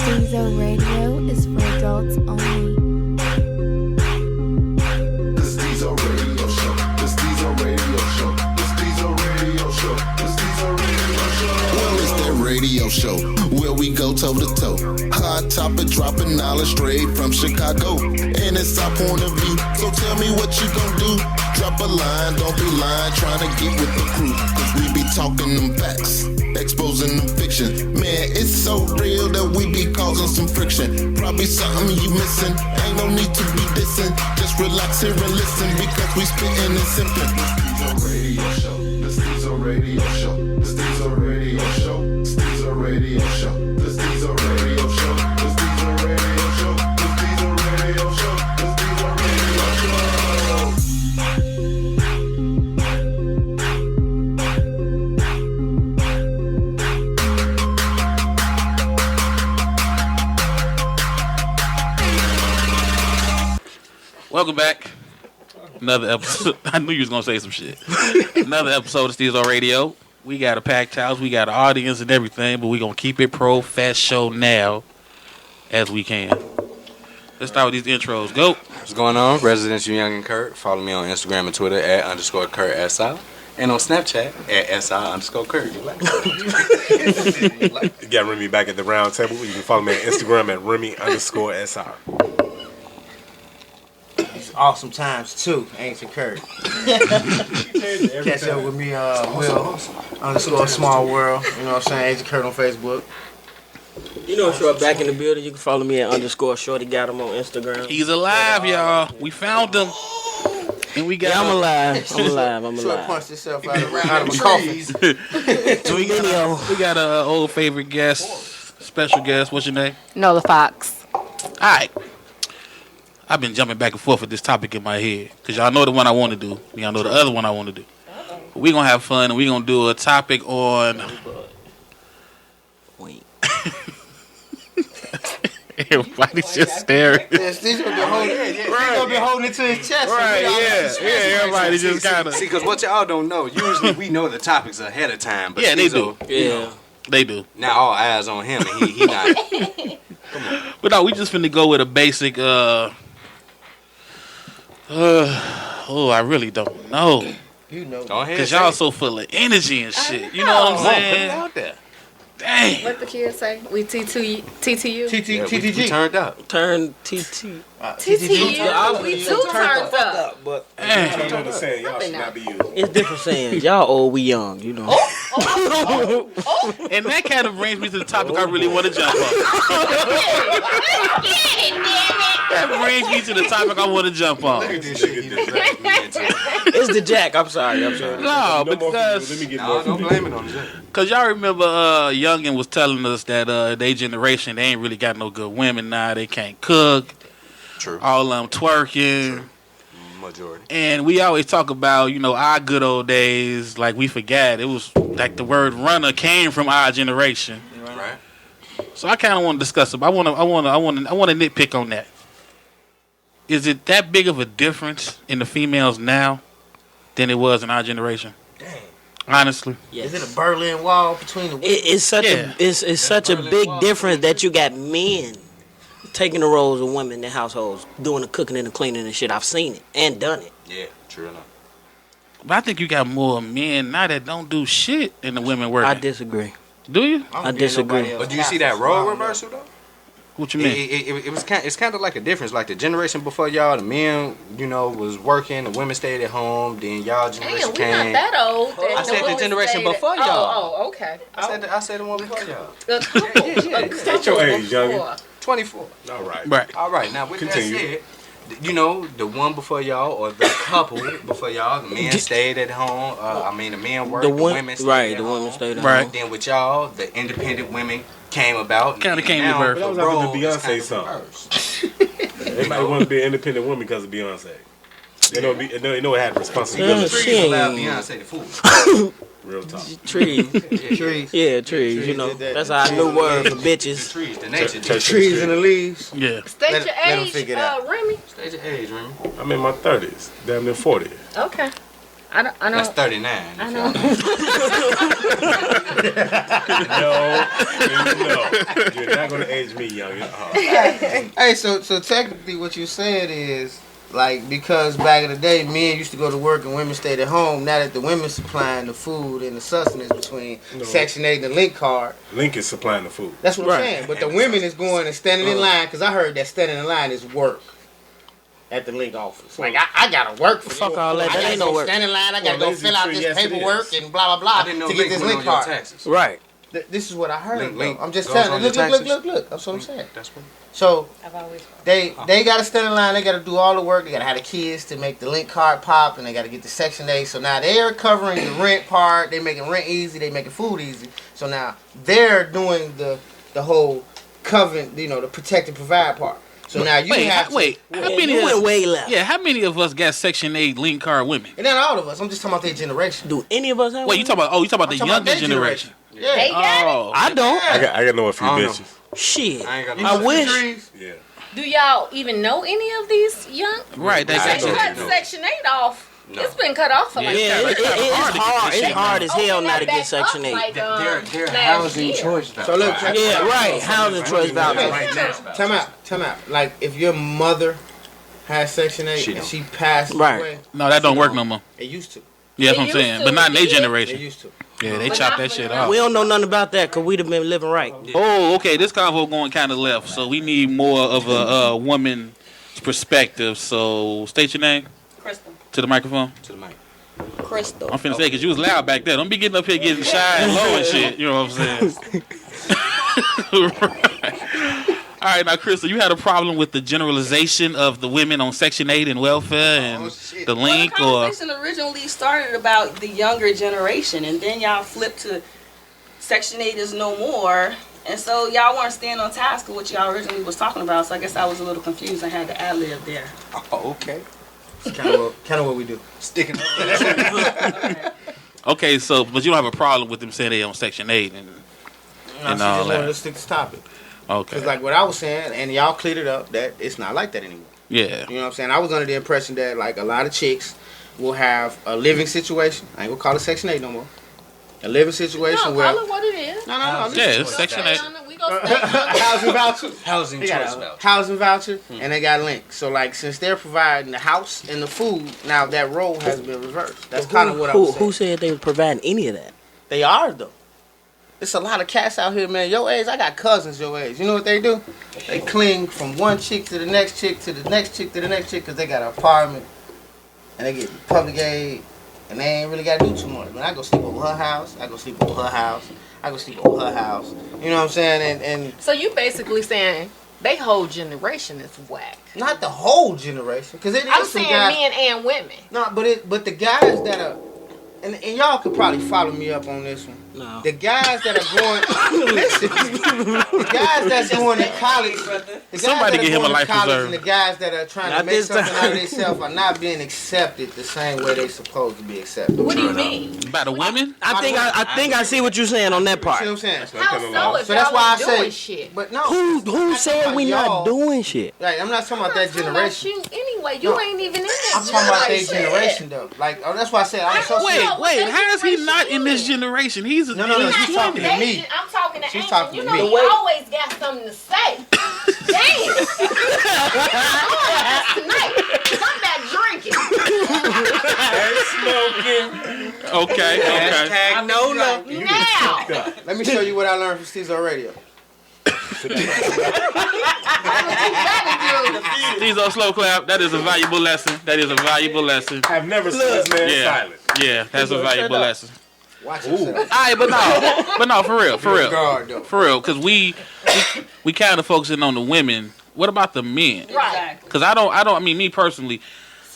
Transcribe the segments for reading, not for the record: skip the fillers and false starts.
Stezo Radio is for adults only. The Stezo Radio Show. The Stezo Radio Show. The Stezo Radio Show. The Stezo Radio Show. Well, it's that radio show where we go toe to toe. Hot topic, dropping knowledge straight from Chicago, and it's our point of view. So tell me what you gon' do. Drop a line, don't be lying, trying to get with the crew. Cause we be talking them facts, exposing them fiction. Man, it's so real that we be causing some friction. Probably something you missing, ain't no need to be dissing. Just relax here and listen, because we spittin' and simpin'. The Stezo Radio Show, the Stezo Radio Show, the Stezo Radio Show, Stezo Radio Show, the Stezo Radio Show, the Stezo Radio Show, the Stezo Radio Show, the Stezo Radio Show. Welcome back. Another episode. I knew you was gonna say some shit. Another episode of Stezo Radio. We got a packed house. We got an audience and everything, but we gonna keep it professional now as we can. Let's start with these intros. Go. What's going on? Residential Younggin Curt. Follow me on Instagram and Twitter at _CurtSI. And on Snapchat at SI_Curt. You like that? You got Remy back at the round table. You can follow me on Instagram at Remy_SI. Awesome times too, Ancient Curt. Catch up with me, Will_Small World. You know what I'm saying? Ancient Curt on Facebook. You know, Short back in the building. You can follow me at _Shorty. Got him on Instagram. He's alive, y'all. We found him. And we got. Yeah, I'm alive. Short punched himself out of a coffin. we got a old favorite guest, special guest. What's your name? Nola Fox. All right. I've been jumping back and forth with this topic in my head because y'all know the one I want to do. Y'all know the other one I want to do. We're going to have fun and we're going to do a topic on... Wait. Everybody's just staring. Yeah, Steve's going to be holding it to his chest. Right, yeah, everybody just kind of... See, because what y'all don't know, usually we know the topics ahead of time. But yeah, they do. Yeah. They do. Now all eyes on him and he not... But no, we just finna go with a basic... I really don't know. You know. Go ahead. Because y'all so full of energy and shit. You know what I'm saying? Put it out there. Dang. What the kids say? We TTU. Yeah, we TTG. turned up. Turn TT. TTU. We two turned up. But I'm just saying, y'all should not be you. It's different saying. Y'all old, we young. You know. And that kind of brings me to the topic I really want to jump on. That brings me to the topic I want to jump on. It's the Jack. I'm sorry. No, because... Don't blame it on the Jack. Because y'all remember Younggin was telling us that they generation, they ain't really got no good women now. They can't cook. True. All of them twerking. True. Majority. And we always talk about, you know, our good old days. Like we forgot. It was like the word runner came from our generation. Right. So I kind of want to discuss it. I want to nitpick on that. Is it that big of a difference in the females now than it was in our generation? Dang. Honestly. Yes. Is it a Berlin Wall between the women? It's such it's such a big difference that you got men taking the roles of women in their households, doing the cooking and the cleaning and shit. I've seen it and done it. Yeah, true enough. But I think you got more men now that don't do shit than the women working. I disagree. Do you? I disagree. But do you see that role reversal though? What you mean? It's kind of like a difference. Like the generation before y'all, the men, you know, was working, the women stayed at home. Then y'all generation Damn, we're came. not that old. I said the generation before y'all. Oh, okay. I said the one before y'all. What's your age, Younggin? 24. All right. Right. All right. Now with Continue. that said, you know, the one before y'all or the couple before y'all, the men stayed at home. The men worked, the women stayed at home. The women stayed at Right. home. Then with y'all, the independent women came about. Kinda came to birth. But I was after the Beyonce song. Everybody want to be an independent woman because of Beyonce. They know it had responsibility. She ain't- allowed Beyonce to fool. Real talk. Trees. Trees. Yeah, trees. You know, that's our new word for The bitches. trees, the nature. Church Trees and the leaves. Yeah. State Let your them age, figure it out. Remy. Stage of age, Remy. I'm in my 30s, damn near 40. Okay. I don't. That's 39. I know. No. You're not gonna age me young. Hey, so technically what you said is, like, because back in the day, men used to go to work and women stayed at home. Now that the women supplying the food and the sustenance between Section 8 and the link card. Link is supplying the food. That's what I'm saying. But the women is going and standing in line, because I heard that standing in line is work at the link office. Like, I gotta work for Fuck this. all that. I That gotta ain't no go work. stand in line. I gotta Well, go fill out lazy this free, yes, it paperwork is. and blah, blah, I blah didn't know to get Link this went link on your card. taxes. Right. This is what I heard. Link though. I'm just goes telling on you. your taxes. Look. That's what I'm saying. That's what. So I've always. they got to stand in line. They got to do all the work. They got to have the kids to make the link card pop, and they got to get the Section 8. So now they're covering the rent part. They making rent easy. They making food easy. So now they're doing the whole covenant, the protect and provide part. So now you have to, how Yeah, many? you went way left. Yeah, how many of us got Section 8 link card women? and not all of us. I'm just talking about their generation. Do any of us have Wait, you talking about? Oh, you talking about the I'm talking about younger their generation? Yeah. They got Oh, I don't. I got to know a few I don't know. bitches. Shit. I ain't got You no. know I wish. trees? Yeah. it. Do y'all even know any of these young? right. They I got They don't. cut No. Section 8 off. No. It's been cut off for Yeah, like. Yeah, it's it's hard to get hard. this It's shit, hard as hell Open not to that get back Section up, 8. like, They're last housing year. choice vouchers. So look, Yeah, right. Housing choice voucher. Time out. Like, if your mother has Section 8 She and don't. she passed Right. away, No, that don't work no more. it used to. Yeah, that's They what I'm used saying. to. But not in their They They generation. used to. Yeah, they But chop not that for shit the off. We don't know nothing about that because we'd have been living right. Oh, okay. This convo going kind of left, so we need more of a woman's perspective. So, state your name Crystal. to the microphone. To the mic. Crystal. I'm finna say because you was loud back there. Don't be getting up here getting shy and low and shit. You know what I'm saying? Right. All right, now, Crystal, you had a problem with the generalization of the women on Section 8 and welfare and the link, Well, the or conversation originally started about the younger generation, and then y'all flipped to Section 8 is no more, and so y'all weren't staying on task of what y'all originally was talking about. So I guess I was a little confused. I had to ad-lib there. Oh, okay. It's kind of what we do. Sticking up. okay, so but you don't have a problem with them saying they on Section 8 and No, she all just that. wanted to stick to the topic. okay, Because like what I was saying, and y'all cleared it up, that it's not like that anymore. yeah, You know what I'm saying? I was under the impression that like a lot of chicks will have a living situation. I ain't gonna call it Section 8 no more. A living situation No, where... call it what it is. No. yeah, it's Section 8. We gonna stay on it. Housing voucher. Housing They choice got a voucher. housing voucher, and they got links. So like, since they're providing the house and the food, now that role has been reversed. That's kind of what I was saying. Who said they were providing any of that? They are though. It's a lot of cats out here, man. Your age, I got cousins your age. You know what they do? They cling from one chick to the next chick to the next chick to the next chick because they got an apartment and they get public aid and they ain't really got to do too much. When I go sleep over her house, I go sleep over her house. I go sleep over her house. You know what I'm saying? And So you basically saying they whole generation is whack. not the whole generation, because it is I'm some saying guys. men and women. No, but the guys that are, and y'all could probably follow me up on this one. No. The guys that are going, listen, the guys that's going to college, the guys Somebody that are get him going a to life college preserve. and the guys that are trying to Not make this something time. out of themselves are not being accepted the same way they supposed to be accepted. What do you mean? By the women? I think I see what you're saying on that See what part. I'm saying? How so if So that's y'all why I ain't doing say, shit? but no. Who said we y'all. not doing shit? Like, I'm not talking about I'm that talking about generation. you anyway. You No. ain't even in that I'm talking about their generation. generation though. Like, that's why I said I'm so Wait, know what that how is he generation not in this is. generation? He's No, he's she's talking to 20. me. I'm talking to She's Angel. talking You to know me. he always got something to say. Damn. Tonight, I'm back drinking. Okay. Hashtag Nola. Now. Let me show you what I learned from Stezo Radio. Stezo slow clap. That is a valuable lesson. That is a valuable lesson. I've never seen this man Yeah, silent. yeah, that's a valuable lesson. Watch yourself. All right, but no, for real, Guard, though. for real, because we kind of focusing on the women. What about the men? Right. Because I mean, me personally,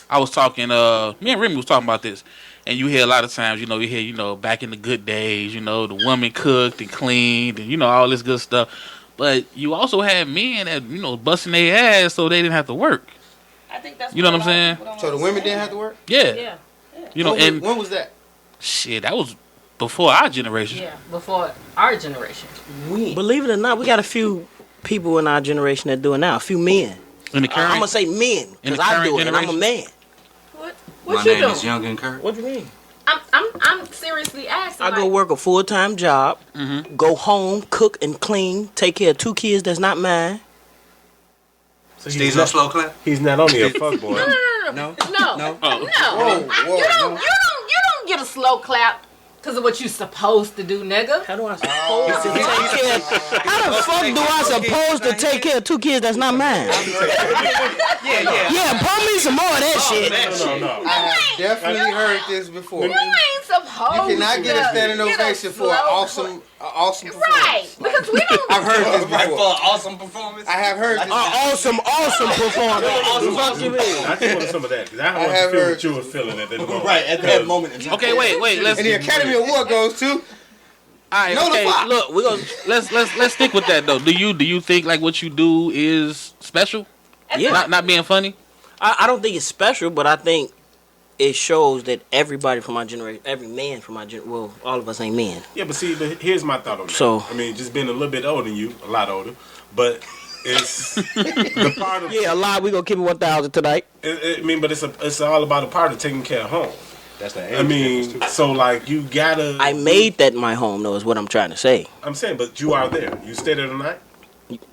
I was talking. Me and Remy was talking about this, and you hear a lot of times, you hear, back in the good days, the woman cooked and cleaned, and all this good stuff. But you also had men that busting their ass so they didn't have to work. I think that's You know what what I'm a lot saying? of people don't So the women didn't have to work? Yeah, Yeah. and When was that? shit, that was before our generation. Yeah. Before our generation. Believe it or not, we got a few people in our generation that do it now. A few men. In the current, I'm gonna say men In because the I current do it, and I'm a generation? man. What My you name doing? is Younggin Curt. What do you mean? I'm seriously asking. I go work a full-time job, go home, cook and clean, take care of 2 kids that's not mine. So Stezo slow clap. He's not only a fuckboy. No. Whoa. You don't get a slow clap because of what you supposed to do, nigga. How do I supposed to take care? How the fuck do I supposed to take care of 2 kids that's not mine? Yeah, pour me some more of that shit. No. I have definitely heard this before. You ain't supposed. You cannot get a standing to get ovation for an awesome performance. Right, because we don't. I've heard this Right for before. an awesome performance. I have heard this. Awesome performance. Fuck you mean? I just wanted some of that because I don't want have to feel heard- what you were feeling at that moment. Right at that moment in time. Okay, wait. Let's. And the Academy Award goes to All right, Nola okay. Fox. Look, we're gonna let's stick with that though. Do you think like what you do is special? Yeah. Not being funny. I don't think it's special, but I think it shows that everybody from my generation, every man from my generation, well, all of us ain't men. Yeah, but here's my thought on that. So- I mean, just being a little bit older than you, a lot older, but it's the part of Yeah, a lot. We gonna keep it 1,000 tonight. but it's all about a part of taking care of home. That's the I mean, so like you gotta. I made that my home, though, is what I'm trying to say. I'm saying, but you are there. You stay there tonight.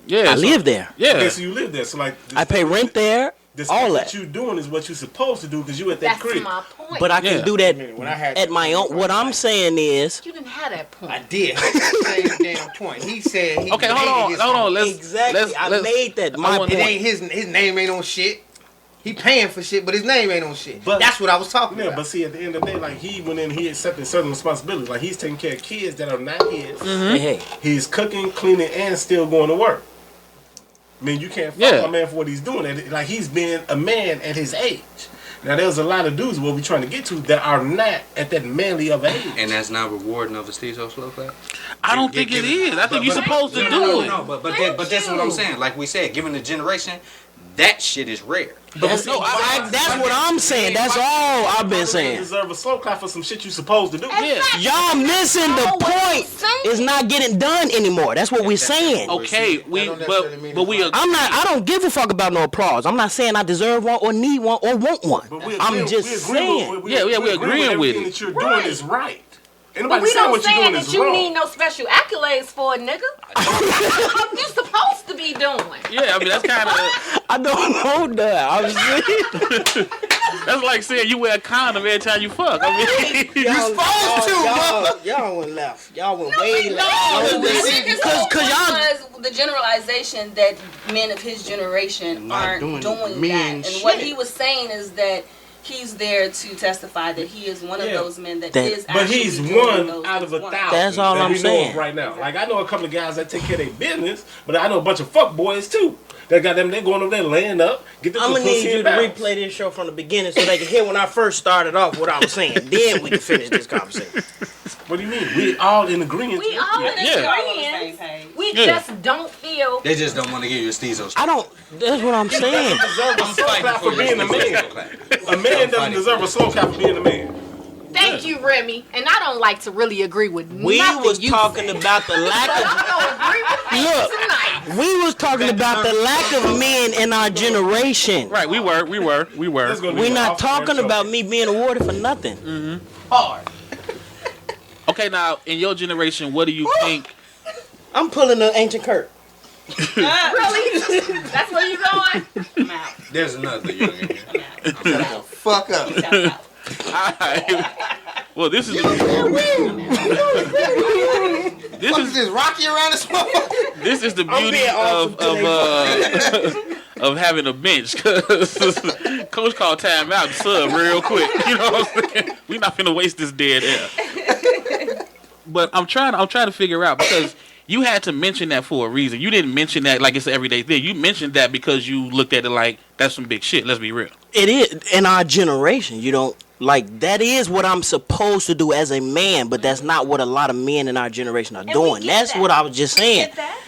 Yeah, I live there. Yeah, Okay, so you live there. So like, I pay rent there. This all what that. you doing is what you supposed to do because you at that That's crib. my point. But I can Yeah. do that when I had at my own. What I'm saying is, you didn't have that point. I did. Same damn point. He said he Okay, made hold his on. home. Let's exactly. I made that my want- It point. ain't his name ain't on shit. He paying for shit, but his name ain't on shit. But- That's what I was talking Yeah, about. but see, at the end of the day, like he went in, he accepted certain responsibilities. Like he's taking care of kids that are not his. Hey, He's cooking, cleaning, and still going to work. I mean, you can't fault Yeah. my man for what he's doing. Like he's been a man at his age. Now there's a lot of dudes what we're trying to get to that are not at that manly of age. And that's not rewarding of a Stezo slow clap. I don't think it is. I think you're supposed to do it. No, but that's what I'm saying. Like we said, given the generation, that shit is rare. that's what I'm saying. That's all I've been You saying. deserve a slow clap for some shit you supposed to do. Yeah. Y'all missing the point. It's not getting done anymore. That's what we're saying. Okay, I don't give a fuck about no applause. I'm not saying I deserve one or need one or want one. But we I'm agree- just we agree saying. with- Yeah, we agreeing with everything it. that you're doing is right. Ain't But nobody we saying don't what you're saying doing that is you wrong. need no special accolades for it, nigga. What you supposed to be doing? Yeah, I mean that's kind of I don't know that. I'm saying. that's like saying you wear a condom every time you fuck. I mean, You supposed to, Y'all went left. Y'all went way No, left. I think his whole Cause point y'all. was the generalization that men of his generation Not aren't doing doing men that. And what shit. he was saying is that he's there to testify that he is one of Yeah. those men that That- is But actually he's doing one those out of a things. thousand. That's all that I'm we know saying. of right now. Like I know a couple of guys that take care of their business, but I know a bunch of fuck boys too. That got them. They going over there laying up, get the I'm gonna need pussy you and to bounce. replay this show from the beginning so they can hear when I first started off what I was saying. Then we can finish this conversation. What do you mean? We all in agreement. We all in Yeah. We're all on the same agreement. page. We Yeah. just don't feel. They just don't want to give you a Stezo. I don't. That's what I'm saying. Deserve a slow clap for being a man. A man doesn't deserve a slow clap for being a man. Thank you, Remy. And I don't like to really agree with We nothing was you talking say. about the lack But of. I'm gonna agree with you Look. tonight. We was talking about the lack of men in our generation. right? We were. That's gonna be We're an not off-air talking show. about me being awarded for nothing. hard. Okay, now in your generation, what do you think? I'm pulling the ancient Curt. Really? That's where you going? I'm out. There's another Younggin here. Fuck up. He's out. Alright. Well, this is Fuck is this Rocky around this motherfucker? this is the I'm beauty being awesome of having a bench. Cause Coach called time out to sub real quick. You know what I'm saying? We not finna waste this dead air. But I'm trying to figure out because you had to mention that for a reason. You didn't mention that like it's an everyday thing. You mentioned that because you looked at it like that's some big shit. Let's be real. It is in our generation. You don't like that is what I'm supposed to do as a man, but that's not what a lot of men in our generation are we doing. get That's that. what I was just saying. Get that?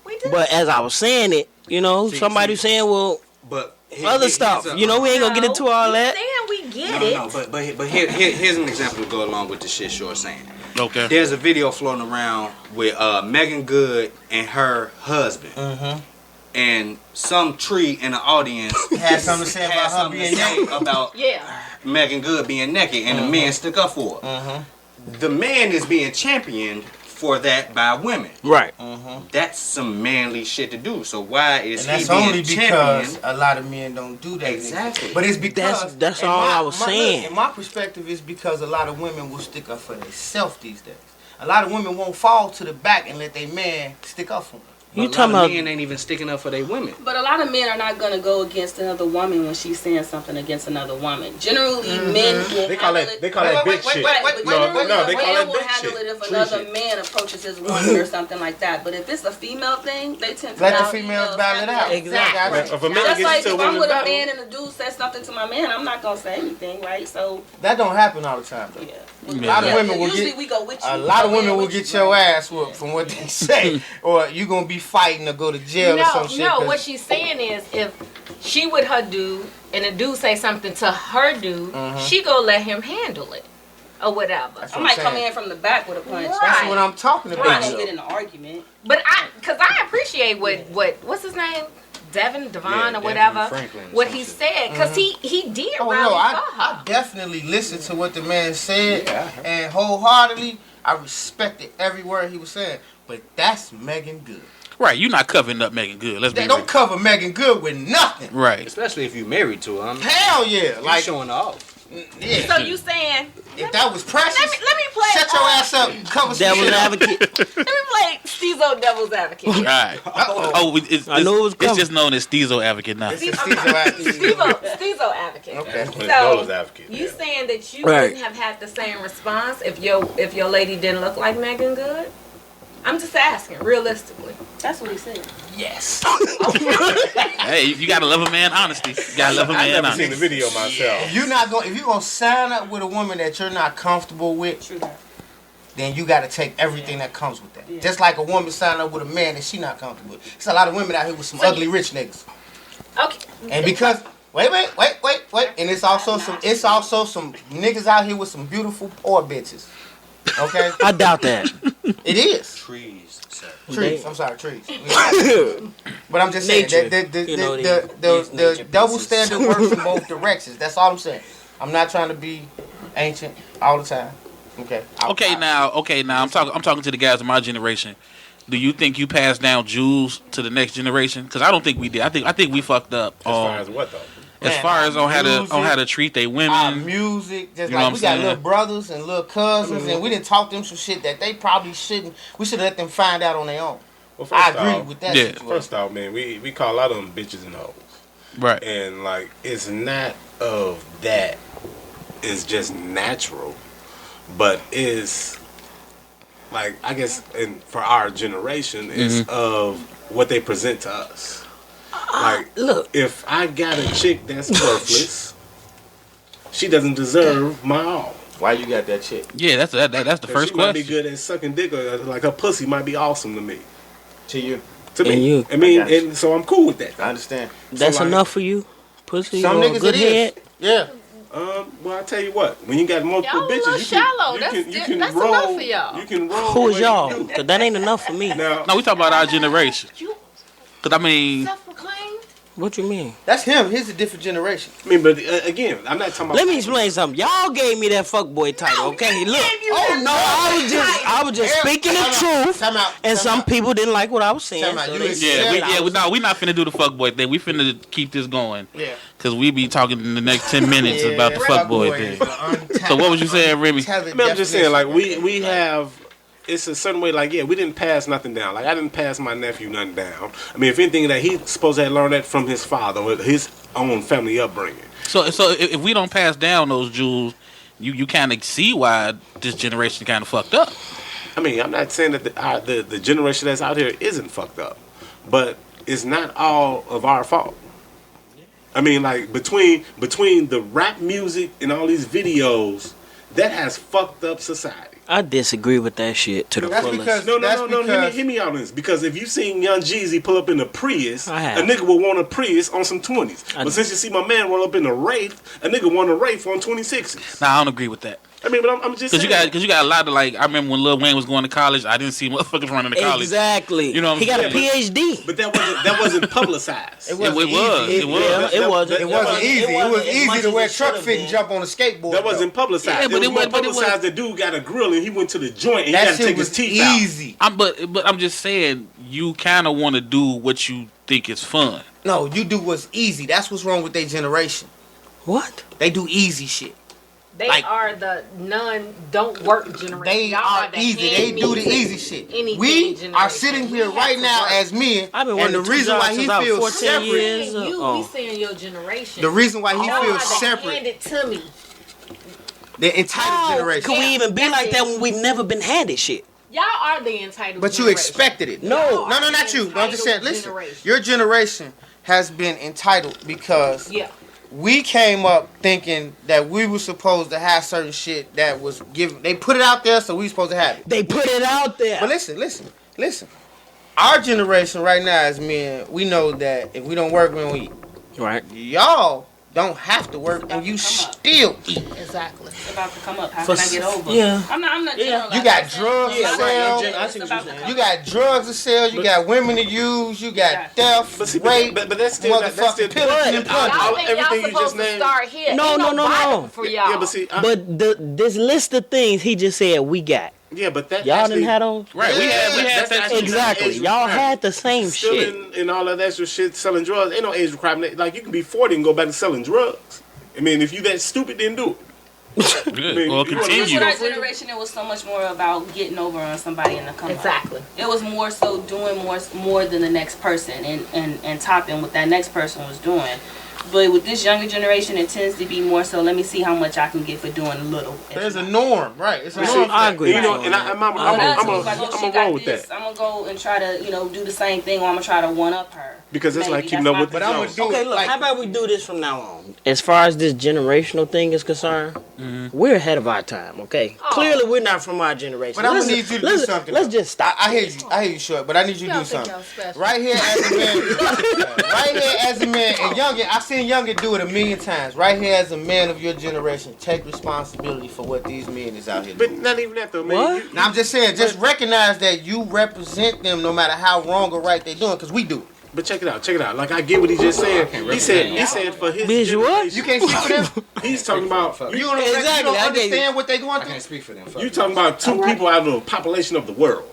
We did. But as I was saying it, you know, somebody saying, well, But other stuff. You know, we ain't gonna get into all that. We get it. No, but here's an example to go along with the shit Short saying. Okay. There's a video floating around with Megan Good and her husband. and some tree in the audience Had something to say about her being naked. about Megan Good being naked, and the men stick up for her. The man is being championed for that by women. Right. That's some manly shit to do. So why is And he that's being only because championed? a lot of men don't do that. Exactly. But it's because That's all I was saying. In my perspective, it's because a lot of women will stick up for themselves these days. A lot of women won't fall to the back and let their man stick up for them. You But a talking lot of about? men ain't even sticking up for their women. But a lot of men are not going to go against another woman when she's saying something against another woman. Generally, men will They call handle it. They call that bitch shit. Right, but No, generally, no, they a call man that will bitch handle shit. it if Tree another shit. man approaches his woman or something like that. But if it's a female thing, they tend to Let the allow females battle it out. Exactly. If a man Just gets like to a if I'm woman with a battle, man and a dude says something to my man, I'm not gonna say anything, right? So That don't happen all the time, though. yeah. A lot of women will Usually get. we go with you. A lot of We go women will with get you, your right? ass whooped from what they say, or you gonna be fighting or go to jail or some shit. No, 'cause what she's saying is if she with her dude and the dude say something to her dude, she gonna let him handle it or whatever. That's I what might I'm come saying. in from the back with a punch. Right. That's what I'm talking We're about. not Right. gonna get in an argument. But cause I appreciate what's his name? Devon or Devin whatever. Franklin or What some he shit. said, cause he did Oh rally no, for I her. definitely listened to what the man said, Yeah. and wholeheartedly, I respected every word he was saying. But that's Megan Good. Right, you're not covering up Megan Good. Let's They be don't real. cover Megan Good with nothing. Right. Especially if you married to her. Hell yeah, Like like showing off. yeah. So you saying If that was precious, let me play shut your ass up and cover some Devil's shit up. advocate. let me play Stezo Devil's Advocate. Right. Oh, I knew it was it's coming. just known as Stezo Advocate now. It's a Stezo advocate. Stezo Advocate. Okay. Nola's advocate. You yeah. saying that you Right. wouldn't have had the same response if your lady didn't look like Megan Good? I'm just asking, realistically. That's what he said. Yes. Hey, you gotta love a man honesty. You gotta love a I've man never seen the honesty. video myself. If you're gonna sign up with a woman that you're not comfortable with, True that. then you gotta take everything that comes with that. Yeah. Just like a woman sign up with a man that she not comfortable with. There's a lot of women out here with some ugly rich niggas. Okay. And because wait, and it's also some niggas out here with some beautiful poor bitches. Okay? I doubt that. It is. Trees, sir. Trees. I'm sorry, trees. But I'm just saying Nature. that You know, the these nature double pieces. standard works in both directions. That's all I'm saying. I'm not trying to be ancient all the time. Okay. Okay, now I'm talking to the guys of my generation. Do you think you passed down jewels to the next generation? Because I don't think we did. I think we fucked up. As far as what though? As far as on how to treat they Our women. music, just You know like what we got I'm saying? little brothers and little cousins, and we didn't talk them some shit that they probably shouldn't. We should let them find out on their own. Well, I first agree off, with that Yeah. situation. First off, man, we call a lot of them bitches and hoes, Right. and like it's not of that. It's just natural, but it's like I guess, and for our generation, it's of what they present to us. Like, Look, if I got a chick that's worthless, she doesn't deserve my all. Why you got that shit? Yeah, that's the first She might be question. good at sucking dick, or like her pussy might be awesome to me. To you. To And me, you. I mean, I got you. and so I'm cool with that. I understand. that's like- enough for you? Pussy Some or a niggas good it is. head? Yeah. Well, I tell you what, when you got multiple Y'all a bitches, little you shallow. can, you That's can enough roll. for y'all. You can roll. Who the is way you y'all? do. Because that ain't enough for me. Now, No, we talking about our generation. You Cause I mean, self-proclaimed? What you mean? That's him. He's a different generation. I mean, but again, I'm not talking about. Let me explain something. Y'all gave me that fuckboy title, okay? Look. Oh no! I was just speaking the truth. Time out. And Time some out. people didn't like what I was saying. Time out. So You they was- said yeah, I was- we not finna do the fuckboy thing. We finna keep this going. Yeah. Cause we be talking in the next 10 minutes about the fuckboy thing. So what was you saying, Remy? I mean, I'm just saying, like we have. It's a certain way, like, yeah, we didn't pass nothing down. Like, I didn't pass my nephew nothing down. I mean, if anything, that he's supposed to have learned that from his father or his own family upbringing. So if we don't pass down those jewels, you kind of see why this generation kind of fucked up. I mean, I'm not saying that the generation that's out here isn't fucked up, but it's not all of our fault. I mean, like, between the rap music and all these videos, that has fucked up society. I disagree with that shit to the That's fullest. because- No, That's because- hear me out on this. Because if you seen Young Jeezy pull up in a Prius, I have. a nigga will want a Prius on some 20s. I But since you see my man roll up in a Wraith, a nigga want a Wraith on 26s. Nah, I don't agree with that. I mean, but I'm just saying. Because you got a lot of, like, I remember when Lil Wayne was going to college, I didn't see motherfuckers running to college. Exactly. You know what I'm he got a saying? PhD. But that wasn't publicized. It wasn't. It wasn't. It wasn't easy. It was as easy much to as wear it truck should've fit and been. jump on a skateboard. That wasn't publicized. Yeah, but it was more but it publicized. The dude got a grill and he went to the joint and he That had to shit take his was teeth out. easy. But I'm just saying, you kind of want to do what you think is fun. No, you do what's easy. That's what's wrong with their generation. What? They do easy shit. They Like- are the don't work generation. They Y'all are the easy. They hand do the me easy shit. anything We generation. are sitting here We right have to now work. as men, I've been and the working two reason why jobs he since I was feels 14 separate. years. You Oh. be saying your generation. The reason why he Y'all feels had to separate. hand it to me. The entitled How generation. can we even be like that when we've never been handed shit? Y'all are the entitled But you generation. expected it. No. No, not you. No, I'm just saying, listen. Your generation has been entitled because Yeah. we came up thinking that we were supposed to have certain shit that was given. They put it out there, so we supposed to have it. They put it out there. But listen. Our generation right now as men, we know that if we don't work, we don't eat. Right. Y'all don't have to work, and you still eat. Exactly. It's about to come up. How For can I get over? yeah. I'm not generalizing. You got drugs to Yeah, right. sell. I see It's what you're about to saying. come You got drugs to sell. You got women to use. You got theft, But see, rape, but that's still that's still motherfucking pillaging and plundering. Y'all think everything y'all you supposed just to named. start here? No, Ain't no, no, Bible no. for y'all. Yeah, but see, But this list of things he just said we got. yeah, but that Y'all actually, didn't have those? Right. We had that's that actually Exactly. age Y'all requirement. had the same Still shit. in all of that extra shit, selling drugs. Ain't no age requirement. Like, you can be 40 and go back to selling drugs. I mean, if you that stupid, then do it. Good. I mean, Well, you wanna continue. With our generation, it was so much more about getting over on somebody and the come up. Exactly. It was more so doing more than the next person and topping what that next person was doing. But with this younger generation, it tends to be more so, let me see how much I can get for doing little. There's a norm, right? It's a You norm. see, I agree. You know, and I'm Like, oh, gonna she roll got with this. that I'm gonna go and try to, do the same thing, or I'm gonna try to one up her. because it's Maybe. like keeping That's up with my the But I'm gonna Jones. do Okay, it look, like how about we do this from now on? As far as this generational thing is concerned, we're ahead of our time, okay? Oh. Clearly, we're not from our generation. But I'm gonna Listen, need you to do listen, something. Let's though. just stop. I hear you. I hear you, Short. But I need you to Y'all do think something. y'all special. Right here as a man. Right here as a man. And Youngin, I've seen Youngin do it a million times. Right here as a man of your generation, take responsibility for what these men is out here But doing. not even that though, man. What? Now I'm just saying, just recognize that you represent them no matter how wrong or right they're doing, because we do. But check it out. Like, I get what he just said. He said for his Bitch, what? generation, You can't speak for them. he's talking about You don't, Exactly, you don't I get understand what they're going I through. can't speak for them. you talking about two people out of the population of the world.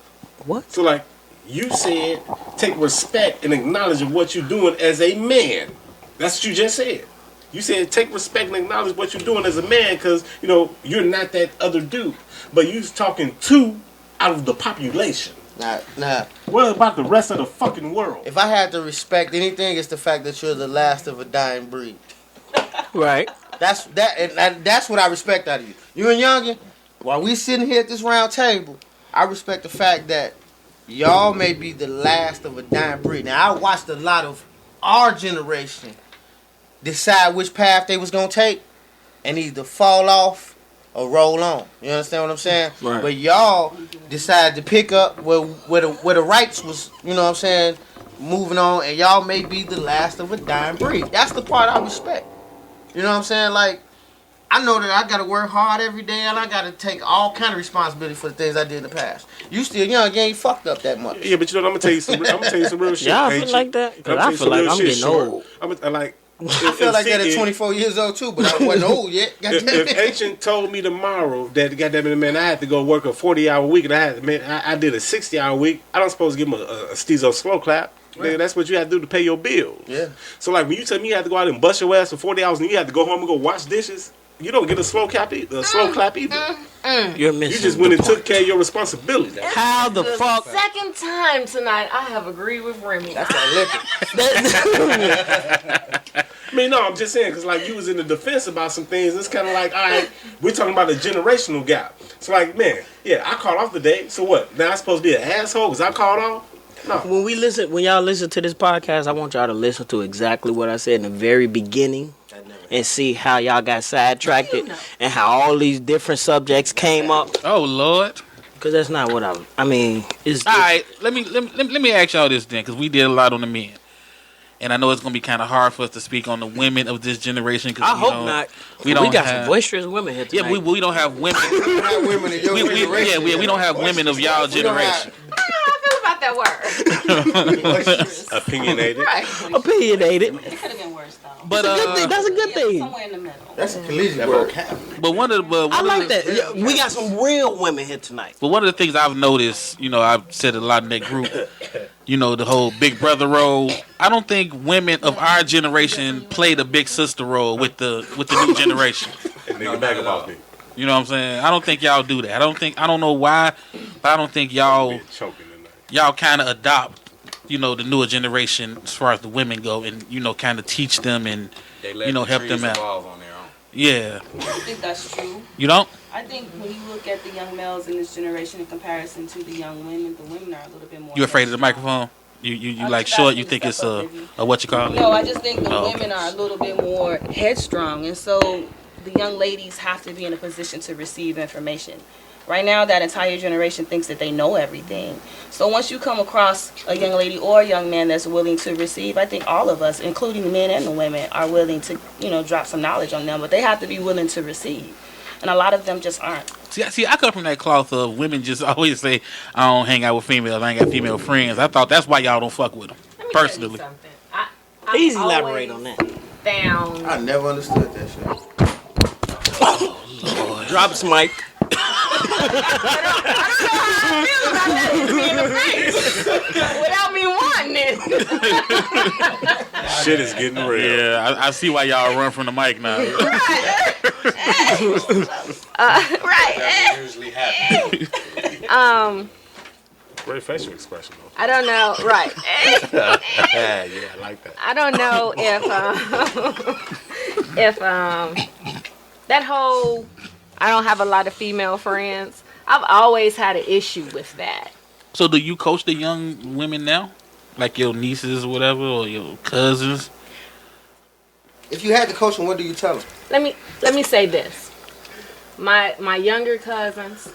What? So like you said, take respect and acknowledge of what you're doing as a man. That's what you just said. You said take respect and acknowledge what you're doing as a man, because you're not that other dude. But you talking two out of the population. Nah. What about the rest of the fucking world? If I had to respect anything, it's the fact that you're the last of a dying breed. Right. That's what I respect out of you. You and Youngin, while we sitting here at this round table, I respect the fact that y'all may be the last of a dying breed. Now, I watched a lot of our generation decide which path they was gonna take and either fall off or roll on. You understand what I'm saying? Right. But y'all decided to pick up where the rights was, moving on, and y'all may be the last of a dying breed. That's the part I respect. You know what I'm saying? Like, I know that I gotta work hard every day, and I gotta take all kind of responsibility for the things I did in the past. You still young, you ain't fucked up that much. Yeah, but I'm gonna tell you some real shit. Y'all ain't feel you? like that? Because I'm I feel like I'm getting Short. old. I feel like that at 24 years old too, but I wasn't old yet. If Ancient told me tomorrow that goddamn it, man, I had to go work a 40-hour week, and I did a 60-hour week, I don't supposed to give him a Stezo slow clap. Right. Man, that's what you have to do to pay your bills. Yeah. So like when you tell me you have to go out and bust your ass for 40 hours and you have to go home and go wash dishes, you don't get a slow clap either. You're missing. You just went and took care of your responsibilities. How the fuck? Second time tonight, I have agreed with Remy. That's that liquor. I mean, no, I'm just saying, because, like, you was in the defense about some things. It's kind of like, all right, we're talking about a generational gap. So, like, man, yeah, I called off the date. So what? Now I'm supposed to be an asshole because I called off? No. When y'all listen to this podcast, I want y'all to listen to exactly what I said in the very beginning and see how y'all got sidetracked and how all these different subjects came up. Oh Lord. Because that's not what I mean. It's All right, let me ask y'all this then, because we did a lot on the men. And I know it's gonna be kind of hard for us to speak on the women of this generation. Cause I hope not. We got some boisterous women here tonight. Yeah, we don't have women. We don't have women in your generation. We don't have women of y'all generation. I don't know how I feel about that word. Opinionated. Right. Opinionated. It could have been worse though. But That's a good thing. Somewhere in the middle. That's a collision word. but one of the I like that. Yeah, we got some real women here tonight. But one of the things I've noticed, I've said it a lot in that group, the whole big brother role. I don't think women of our generation play the big sister role with the new generation. And nigga back about me. You know what I'm saying? I don't think y'all do that. I don't know why, but I don't think y'all kind of adopt, the newer generation as far as the women go, and kind of teach them and help them out. On their own. Yeah. I think that's true. You don't? I think when you look at the young males in this generation in comparison to the young women, the women are a little bit more. You afraid of the microphone? You like short? You think it's a what you call it? No, I just think the Oh, women are a little bit more headstrong, and so the young ladies have to be in a position to receive information. Right now, that entire generation thinks that they know everything. So once you come across a young lady or a young man that's willing to receive, I think all of us, including the men and the women, are willing to, drop some knowledge on them. But they have to be willing to receive. And a lot of them just aren't. See, I come from that cloth of women just always say, I don't hang out with females. I ain't got female friends. I thought that's why y'all don't fuck with them, Let me personally. tell you something. Please elaborate on that. Found I never understood that shit. Drops mic. without me wanting it. Shit is getting real. Yeah, I see why y'all run from the mic now. Right. Usually happen. Great facial expression though. I don't know. Right. Yeah, I like that. I don't know if that whole I don't have a lot of female friends. I've always had an issue with that. So do you coach the young women now? Like your nieces or whatever, or your cousins? If you had to coach them, what do you tell them? Let me say this. My younger cousins,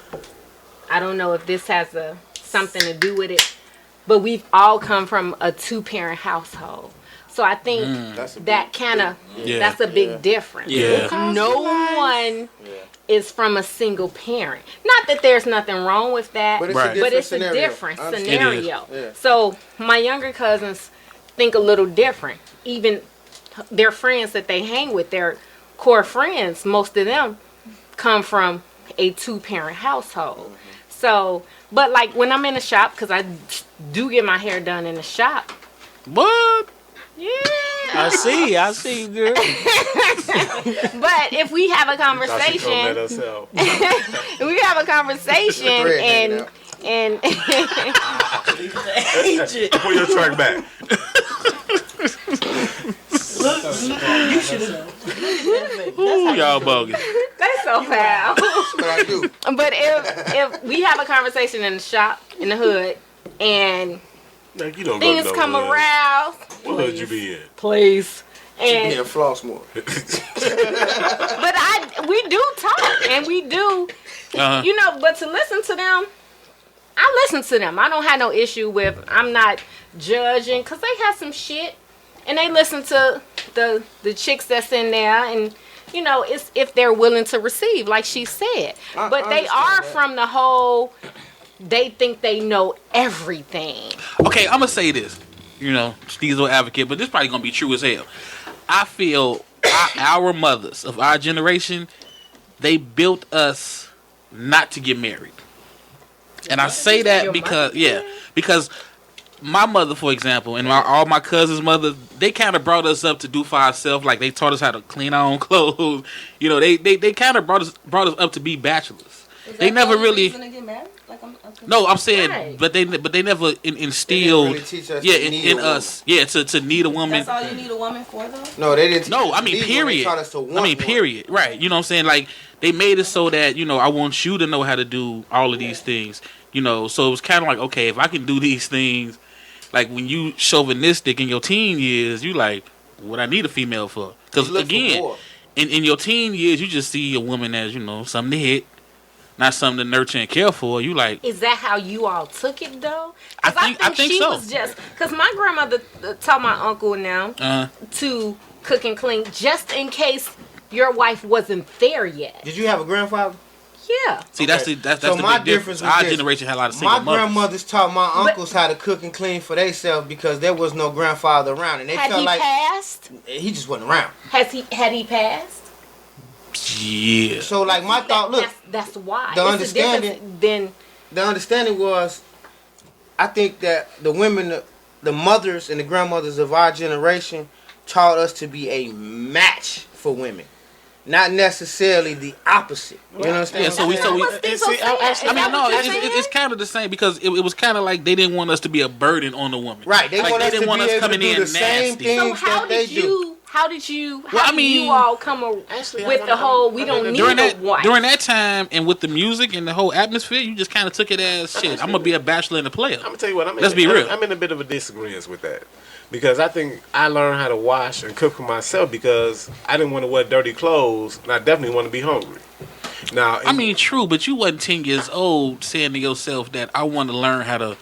I don't know if this has something to do with it, but we've all come from a 2-parent household. So I think that kind of that's a big difference. Yeah. No one is from a single parent. Not that there's nothing wrong with that, But it's it's a different scenario. Yeah. So my younger cousins think a little different. Even their friends that they hang with, their core friends, most of them come from a 2-parent household. So, but like when I'm in the shop, because I do get my hair done in the shop. What? Yeah. I see, girl. But if we have a conversation, if we have a conversation and Pull your track back. You should have. Ooh, y'all bogus. that's so foul. That's what I do. But if we have a conversation in the shop, in the hood, and Like, you don't things go to no come hood. around, What hood you be in? please. You And need to floss more. but we do talk and we do, but to listen to them, I listen to them. I don't have no issue with. I'm not judging because they have some shit, and they listen to the chicks that's in there, and it's if they're willing to receive, like she said. But they are from the whole. They think they know everything. Okay, I'm gonna say this. Stezo advocate, but this probably gonna be true as hell. I feel our mothers of our generation, they built us not to get married. And I say that because my mother, for example, and all my cousins' mothers, they kind of brought us up to do for ourselves. Like they taught us how to clean our own clothes. They kind of brought us up to be bachelors. They never really. No, I'm saying, Right. but they never instilled, They didn't really teach us to need in a us, to need a woman. That's all you need a woman for, though? No, they didn't. No, I mean, period. They taught us to want I mean, one. period. Right. You know what I'm saying? Like, they made it so that, I want you to know how to do all of these things. So it was kind of like, okay, if I can do these things, like when you chauvinistic in your teen years, you like, what I need a female for? Because, You look for again, more. in your teen years, you just see a woman as, something to hit. not something to nurture and care for, you like. Is that how you all took it though? I think she so. was just because my grandmother taught my uncle now to cook and clean just in case your wife wasn't there yet. Did you have a grandfather? Yeah. See, that's the my big difference. was Our this. generation had a lot of single My mothers. grandmothers taught my uncles how to cook and clean for themselves because there was no grandfather around, and they Had felt he like passed? he just wasn't around. Had he passed? Yeah. So like my thought, look, that's why. the It's understanding. Then The understanding was, I think that the women, the mothers and the grandmothers of our generation taught us to be a match for women. Not necessarily the opposite. You understand? Yeah, so we it's it's kind of the same because it was kind of like they didn't want us to be a burden on the woman. Right. They like want they us didn't to want be us able coming to do in the same nasty. things So how that they did do. you Well, I did mean, you all come with the whole we don't need a wife? During that time and with the music and the whole atmosphere, you just kind of took it as shit. I'm gonna be a bachelor and a player. I'm gonna tell you what. Let's be real. I'm in a bit of a disagreement with that because I think I learned how to wash and cook for myself because I didn't want to wear dirty clothes and I definitely want to be hungry. Now, I mean, true, but you wasn't 10 years old saying to yourself that I want to learn how to,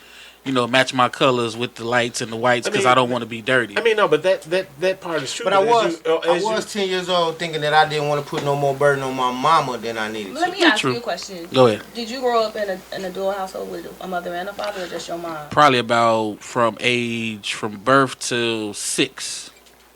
match my colors with the lights and the whites because I don't want to be dirty. I mean, no, but that part is true. But I was 10 years old thinking that I didn't want to put no more burden on my mama than I needed. Let me ask you a question. Go ahead. Did you grow up in a dual household with a mother and a father, or just your mom? Probably about from birth to 6.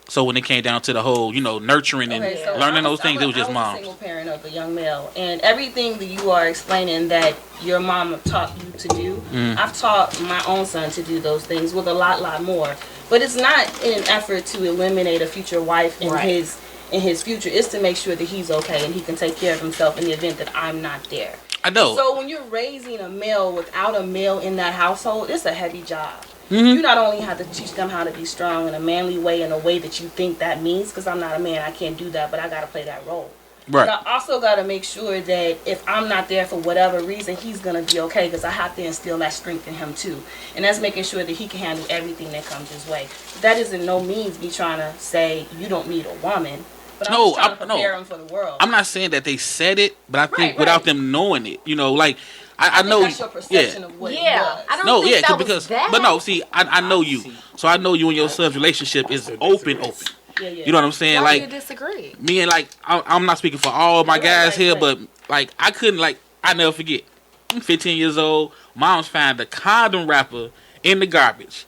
So when it came down to the whole, nurturing and learning those things, it was just mom. I was a single parent of a young male, and everything that you are explaining that your mom taught you to do, I've taught my own son to do those things with a lot more. But it's not in an effort to eliminate a future wife in his future. It's to make sure that he's okay and he can take care of himself in the event that I'm not there. I know. So when you're raising a male without a male in that household, it's a heavy job. You not only have to teach them how to be strong in a manly way, in a way that you think that means, because I'm not a man, I can't do that, but I got to play that role. Right. But I also got to make sure that if I'm not there for whatever reason, he's going to be okay, because I have to instill that strength in him too. And that's making sure that he can handle everything that comes his way. That is in no means me trying to say you don't need a woman. But I'm just trying to prepare him for the world. I'm not saying that they said it, but I think without them knowing it, I know. That's your perception of what it was. I don't think that was that. But no, see, I know you, so I know you and your son's relationship is open. Yeah. You know what I'm saying? Why do you disagree? Me and I'm not speaking for all my guys here, but I couldn't I never forget. I'm 15 years old. Mom's found the condom wrapper in the garbage.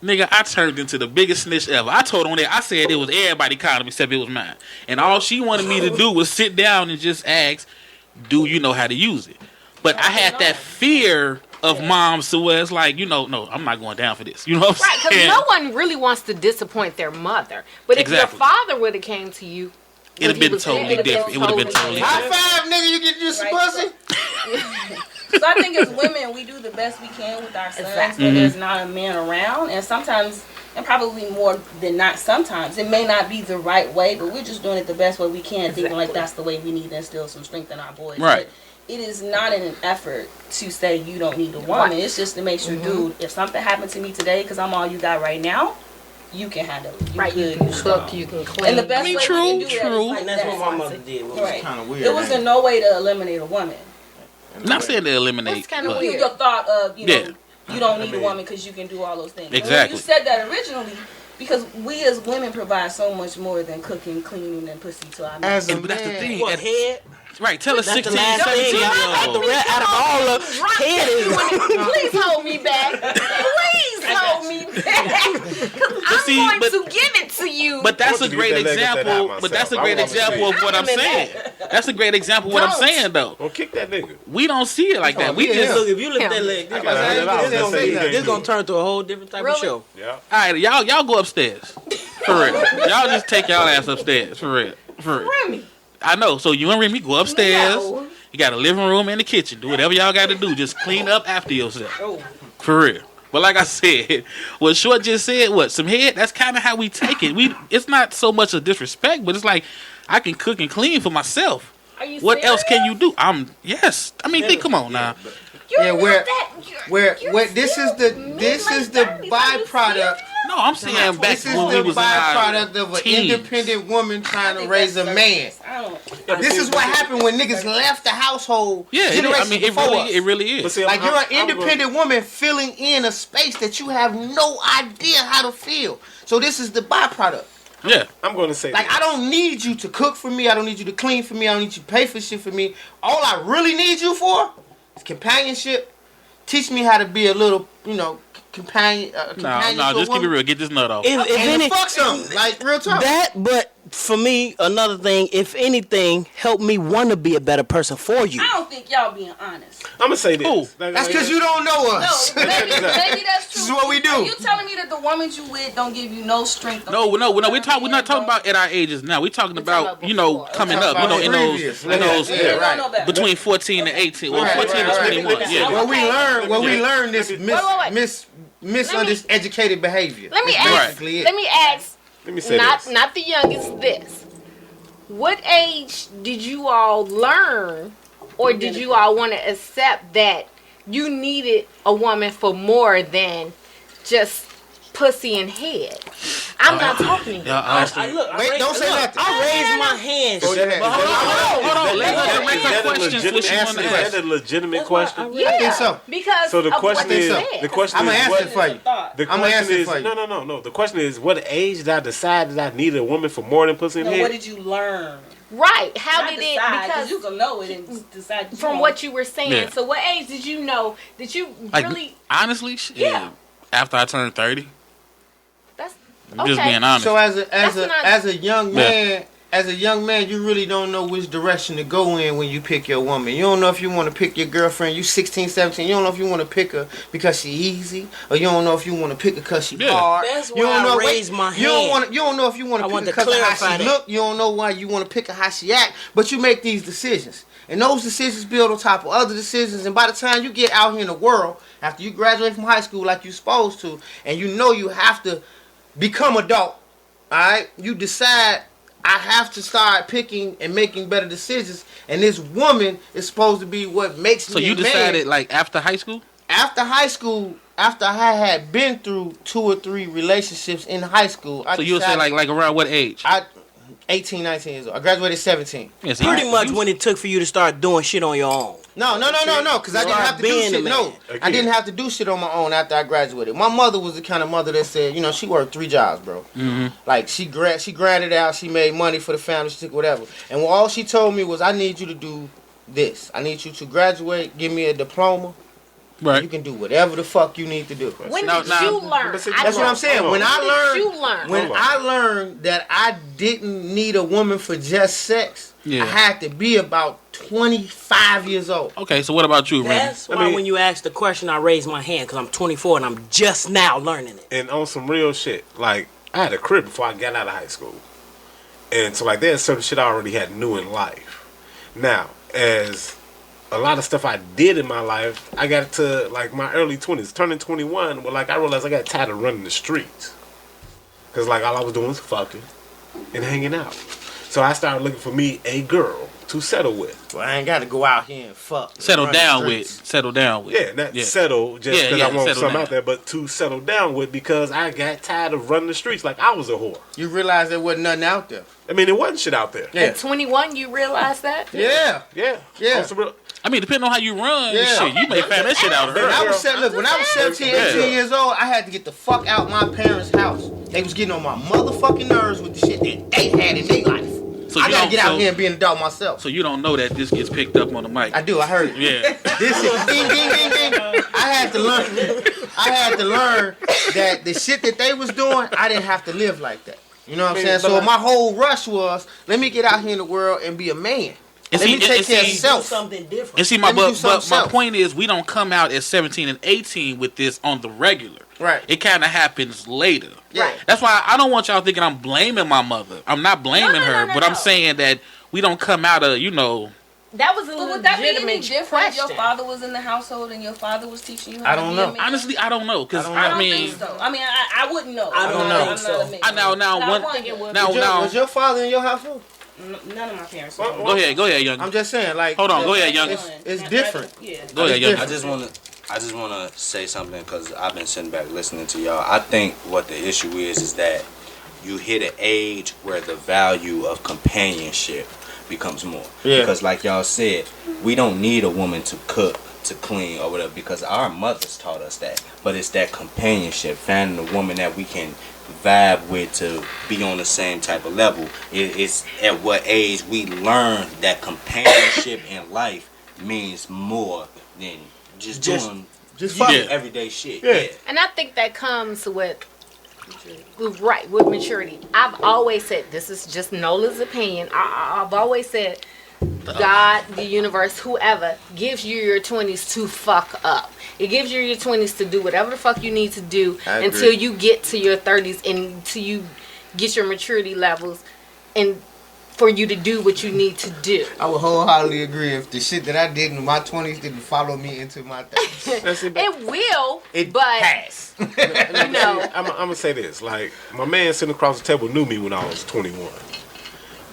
Nigga, I turned into the biggest snitch ever. I told on there, I said it was everybody's condom except it was mine. And all she wanted me to do was sit down and just ask, do you know how to use it? But I had that fear of moms to where it's like, no, I'm not going down for this. You know what I'm saying? Because no one really wants to disappoint their mother. But if your father would have came to you, it would have been totally different. It would have been totally different. High five, nigga, you get you some pussy. So I think as women, we do the best we can with our sons when there's not a man around. And sometimes, and probably more than not sometimes, it may not be the right way, but we're just doing it the best way we can, thinking like that's the way we need to instill some strength in our boys. Right. But it is not in an effort to say you don't need a woman. It's just to make sure, dude, if something happened to me today, because I'm all you got right now, you can handle it. You can cook, you can clean. And the best way you can do that is like And that's what my mother did, which was kind of weird. It was in no way to eliminate a woman. Not saying to eliminate. That's kind of weird. Your thought of, you don't need a woman because you can do all those things. Exactly. And when you said that originally, because we as women provide so much more than cooking, cleaning, and pussy to our men. But that's the thing. What, head? Right, tell us 16, last 17 thing years out old. of all of head is. Please hold me back. Please hold me back. Because I'm going to give it to you. But that's a great example. But that's a great example of what I'm saying. That's a great example of what I'm saying, though. Well, kick that nigga. We don't see it like that. We just Look, if you lift that leg, this gonna turn to a whole different type of show. Yeah. all right. Y'all go upstairs for real. Y'all just take y'all ass upstairs for real. Remy. I know. So you and Remy go upstairs. No. You got a living room and a kitchen. Do whatever y'all got to do. Just clean up after yourself. For real. But like I said, what Short just said, some head, that's kind of how we take it. It's not so much a disrespect, but it's like, I can cook and clean for myself. Are you What serious? else can you do? Yes. I mean, come on now. This is the byproduct. No, I'm saying back This is when we the was in our byproduct of an teens. independent woman trying to raise a man. This is what happened when niggas left the household. Yeah, it really is. See, Like, you're an independent woman filling in a space that you have no idea how to fill. So this is the byproduct. Yeah. I'm going to say Like, this. I don't need you to cook for me. I don't need you to clean for me. I don't need you to pay for shit for me. All I really need you for is companionship. Teach me how to be a little, companion. No, just keep it real. Get this nut off. And fuck something. Like, real talk. That, but for me, another thing, if anything, help me want to be a better person for you. I don't think y'all being honest. I'm going to say this. Ooh. That's because you don't know us. No, maybe that's true. This is what we do. Are you telling me that the woman you with don't give you no strength? No. We're not talking about at our ages now. We're talking about, coming up, in those between 14 and 18, or 14 and 21. Yeah. What we learn this miseducated behavior. Let me ask. Let me say this. Not the youngest. This. What age did you all learn, or did you all want to accept that you needed a woman for more than just pussy and head? I'm not talking to you. Don't say nothing. I raised my hand. Hold on. Let her direct her questions. Is that a legitimate question? Yeah, I think so. Because So the of question what is, they said. I'm gonna answer it for you. The I'm gonna question answer it is, for you. no. The question is, what age did I decide that I needed a woman for more than pussy and No, head? what did you learn? Right? How Not did it? decide, Because you can know it and decide. from what you were saying. Yeah. So what age did you know that you Like, really? honestly, shit, Yeah. after I turned 30. That's I'm just being honest. So as a young man, you really don't know which direction to go in when you pick your woman. You don't know if you want to pick your girlfriend. You 16, 17. You don't know if you want to pick her because she easy, or you don't know if you want to pick her because she hard. That's You don't why I know, raised my hand. You don't know if you want to pick her because of how she look. You don't know why you want to pick her how she act. But you make these decisions, and those decisions build on top of other decisions. And by the time you get out here in the world, after you graduate from high school like you're supposed to, and you know you have to become adult, all right? You decide, I have to start picking and making better decisions, and this woman is supposed to be what makes me So you a man. decided, like, after high school? After high school, after I had been through 2 or 3 relationships in high school, So you would say, like around what age? 18, 19 years old. I graduated 17. Yeah, so Pretty much when it took for you to start doing shit on your own. No, because I didn't have to do being a shit. man. No, I didn't have to do shit on my own after I graduated. My mother was the kind of mother that said, she worked 3 jobs, bro. Mm-hmm. Like, she grinded out, she made money for the family, she took whatever. And all she told me was, I need you to do this. I need you to graduate, give me a diploma. Right. You can do whatever the fuck you need to do. When did you learn? That's what I'm saying. When I learned that I didn't need a woman for just sex, I had to be about 25 years old. Okay, so what about you, Remy? That's why when you asked the question, I raised my hand because I'm 24 and I'm just now learning it. And on some real shit, like, I had a crib before I got out of high school. And so, like, there's certain shit I already had new in life. Now, as a lot of stuff I did in my life, I got to, like, my early 20s, turning 21, where, like, I realized I got tired of running the streets. Because, like, all I was doing was fucking and hanging out. So I started looking for me a girl to settle with. Well, I ain't got to go out here and fuck. Settle down with. Yeah, not settle just because I want something out there, but to settle down with because I got tired of running the streets like I was a whore. You realize there wasn't nothing out there. I mean, there wasn't shit out there. Yeah. At 21, you realized that? Yeah. I mean, depending on how you run, shit, you may find that shit out When I was 17, 18 years old, I had to get the fuck out my parents' house. They was getting on my motherfucking nerves with the shit that they had in their life. So I gotta get out here and be an adult myself. So you don't know that this gets picked up on the mic? I do. I heard it. Yeah. This is ding, ding, ding, ding. I had to learn that the shit that they was doing, I didn't have to live like that. You know what I'm saying? So my whole rush was, let me get out here in the world and be a man. Let me take care of self. Do something different. And see, my point is, we don't come out at 17 and 18 with this on the regular. Right. It kind of happens later. Right. That's why I don't want y'all thinking I'm blaming my mother. I'm not blaming her, but I'm saying that we don't come out of, That was a But would that be any legitimate different question. if your father was in the household and your father was teaching you how I to don't be know. a man? Honestly, I don't know. Because I don't think so. I mean, I wouldn't know. I don't know. I'm not a man. Was your father in your household? None of my parents. Go ahead, Younggin. I'm just saying, like. Hold on, go ahead, Younggin. It's different. Yeah. Go ahead, Younggin. I just want to say something because I've been sitting back listening to y'all. I think what the issue is that you hit an age where the value of companionship becomes more. Yeah. Because like y'all said, we don't need a woman to cook, to clean, or whatever, because our mothers taught us that. But it's that companionship, finding a woman that we can vibe with to be on the same type of level. It's at what age we learn that companionship in life means more than just doing everyday shit. Yeah. And I think that comes with maturity. I've always said, this is just Nola's opinion. I've always said, God, the universe, whoever gives you your 20s to fuck up. It gives you your 20s to do whatever the fuck you need to do until you get to your 30s and until you get your maturity levels and for you to do what you need to do. I would wholeheartedly agree if the shit that I did in my 20s didn't follow me into my 30s. It will, but pass. you know. I'm gonna say this. Like, my man sitting across the table knew me when I was 21.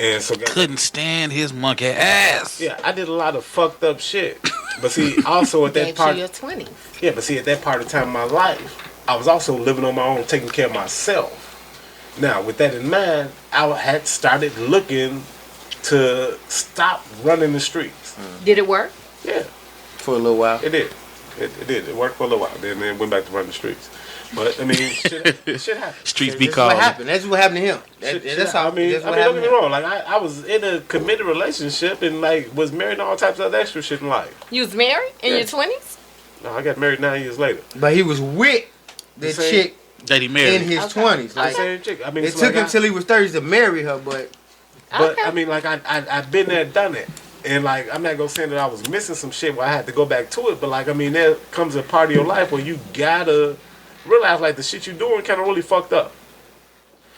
And so couldn't stand his monkey ass. Yeah, I did a lot of fucked up shit. But see, also at that part, your 20s. Yeah, but see, at that part of time in my life, I was also living on my own, taking care of myself. Now, with that in mind, I had started looking to stop running the streets. Did it work? Yeah, for a little while. It did. It did. It worked for a little while. Then went back to running the streets. But I mean, shit happened. Streets be That's called. what happened. That's what happened to him. That's how. I mean, don't get me wrong. Like I was in a committed relationship and like was married and all types of other extra shit in life. You was married in your 20s? No, I got married 9 years later. But he was with the chick that he married in his 20s. Like, same chick. I mean, it took him till he was 30 to marry her, but I mean, like I've been there, done it. And like, I'm not gonna say that I was missing some shit where I had to go back to it, but like, I mean, there comes a part of your life where you gotta realize like the shit you're doing kind of really fucked up.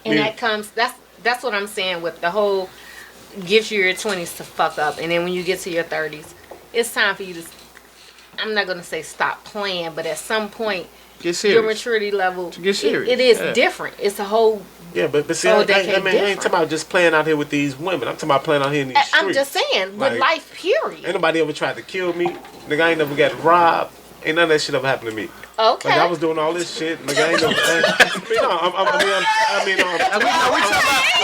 And that comes, that's what I'm saying with the whole gives you your 20s to fuck up, and then when you get to your 30s, it's time for you to, I'm not gonna say stop playing, but at some point, get serious. Your maturity level, to get serious. It is different. It's a whole. Yeah, but see, I ain't talking about just playing out here with these women. I'm talking about playing out here in these streets. I'm just saying, with life, period. Ain't nobody ever tried to kill me. Nigga, I ain't never got robbed. Ain't none of that shit ever happened to me. Okay. Like, I was doing all this shit. Nigga, I ain't never.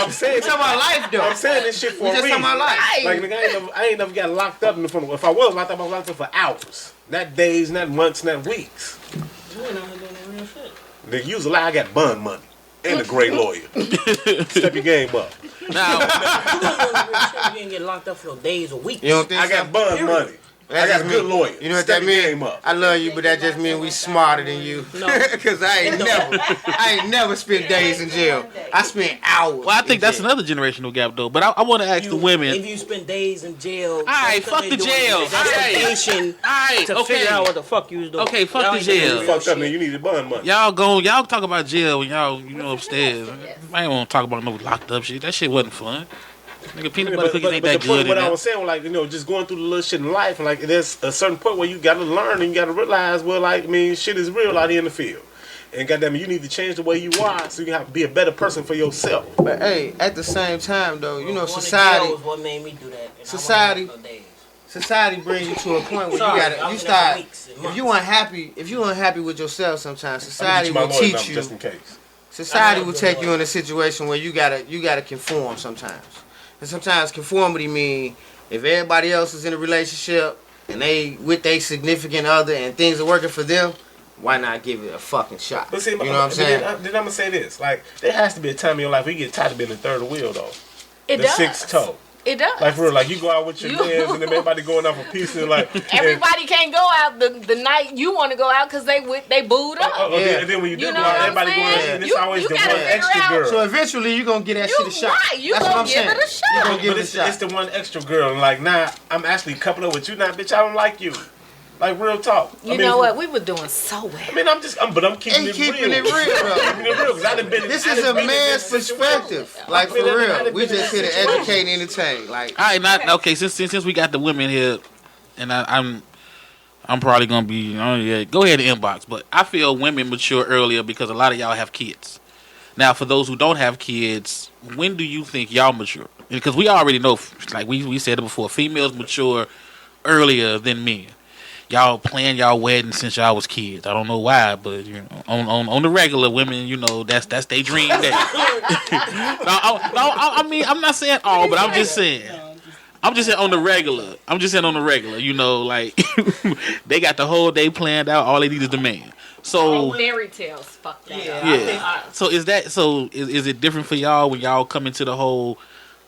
I'm saying. We talking about life, though. I'm saying this shit for a reason. We just talking about life. Like, nigga, I ain't never got locked up in the front. If I was locked up, I was locked up for hours. Not days, not months, not weeks. You ain't out here doing that real shit. Nigga, use a lie. I got bond money. And a great lawyer. Step your game up. Now, you didn't get locked up for no days or weeks. You don't think I got bond money. I got a good lawyer. You know what that means? I love you, but that just means we smarter than you. No, because I ain't never spent days in jail. I spent hours. Well, I think that's another generational gap, though. But I want to ask the women. If you spend days in jail, all right, fuck the jail. To figure out what the fuck you was doing. Okay, fuck the jail. You fucked up, man. You needed bond money. Y'all talk about jail when y'all upstairs. I ain't want to talk about no locked up shit. That shit wasn't fun. Nigga, peanut butter cookies ain't that good. What I was saying, like, just going through the little shit in life, and like, there's a certain point where you gotta learn and you gotta realize, well, like, I mean, shit is real out here in the field, and goddamn, you need to change the way you are so you can have to be a better person for yourself. But hey, at the same time, though, society. What made me do that? Society brings you to a point where you start. If you unhappy with yourself, sometimes society will teach you. Just in case. Society will take you in a situation where you gotta conform sometimes. And sometimes conformity mean if everybody else is in a relationship and they with their significant other and things are working for them, why not give it a fucking shot? But see, you know what I'm saying? Then I'm gonna say this: like, there has to be a time in your life where you get tired of being the third wheel, though. It does. Sixth toe. It does. Like for real, like you go out with your friends and then everybody going out for pizza, like everybody can't go out the night you want to go out because they booed up. And then when you do go out, everybody going out, and it's always the one extra girl. So eventually you gonna get that shit a shot. Right, you gonna give it a shot. You gonna give it a shot. It's the one extra girl, and like now I'm actually coupling up with you now, bitch. I don't like you. Like real talk. You know what? We were doing so well. I mean, I'm keeping it real. Keeping it real, though. This is a man's perspective. Like for real, we just here to educate and entertain. Like, all right, okay. Since we got the women here, and I'm probably gonna be go ahead and inbox. But I feel women mature earlier because a lot of y'all have kids. Now, for those who don't have kids, when do you think y'all mature? Because we already know, like we said it before, females mature earlier than men. Y'all plan y'all wedding since y'all was kids. I don't know why, but on the regular, women, that's their dream day. No, I mean, I'm not saying all, but I'm just saying. I'm just saying on the regular. You know, like they got the whole day planned out. All they need is the man. So fairy tales, fuck that. Yeah. So is it different for y'all when y'all come into the whole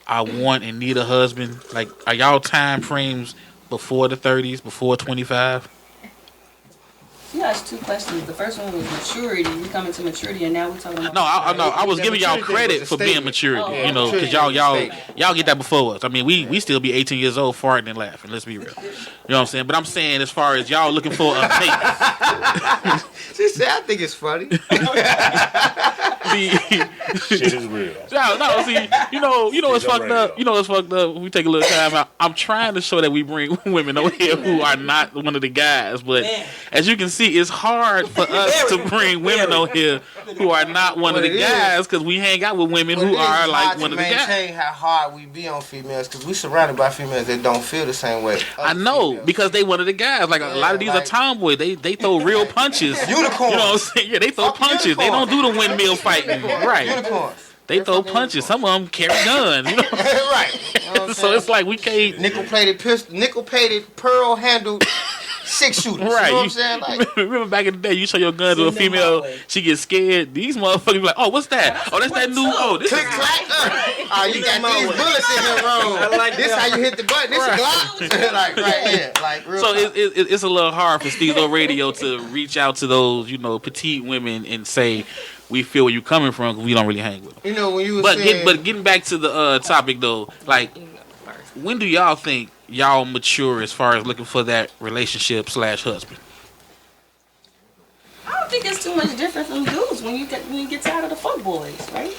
I want and need a husband? Like, are y'all time frames before the 30s, before 25? You asked two questions. The first one was maturity. We come into maturity, and now we're talking about. No, I was giving y'all credit for being maturity. You know, because y'all get that before us. I mean, we still be 18 years old, farting and laughing. Let's be real. You know what I'm saying? But I'm saying as far as y'all looking for a mate. She said, I think it's funny. Shit is real. No, see, you know what's fucked up. You know what's fucked up. We take a little time out. I'm trying to show that we bring women over here who are not one of the guys, but as you can see, it's hard for us to bring women over here who are not one of the guys because we hang out with women who are like one of the guys. Maintain how hard we be on females because we surrounded by females that don't feel the same way. I know because they one of the guys. Like a lot of these are tomboys. They throw real punches. Unicorns. You know what I'm saying? Yeah, they throw punches. Unicorns. They don't do the windmill fighting. Right. Unicorns. They throw punches. Some of them carry guns. You know? Right. You know so it's like we can't. Nickel-plated, pearl-handled six-shooters. Right. You know what I'm saying? Like, remember back in the day, you show your gun to a female, she gets scared. These motherfuckers be like, oh, what's that? Oh, that's that new. Oh, this click, clack. You got these bullets in here wrong. Like this how you hit the button. This is Glock. Like, right, yeah. Like, real so it's a little hard for Stezo Radio to reach out to those, petite women and say, we feel where you coming from because we don't really hang with them. You know, when you were saying... But getting back to the topic, though, like, when do y'all think y'all mature as far as looking for that relationship / husband? I don't think it's too much different from dudes when you get tired of the fuck boys, right?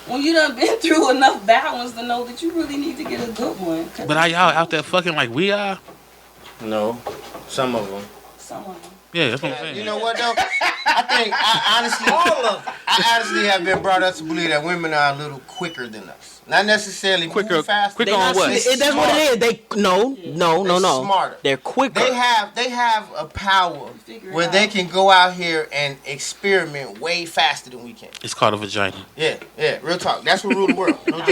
When you done been through enough bad ones to know that you really need to get a good one. But are y'all out there fucking like we are? No. Some of them. Yeah, that's what I'm saying. You know what though? I honestly have been brought up to believe that women are a little quicker than us. Not necessarily quicker, faster. quicker on what? That's what it is. They no. Smarter. They're quicker. They have a power where they can go out here and experiment way faster than we can. It's called a vagina. Yeah, real talk. That's what rule the world. No joke.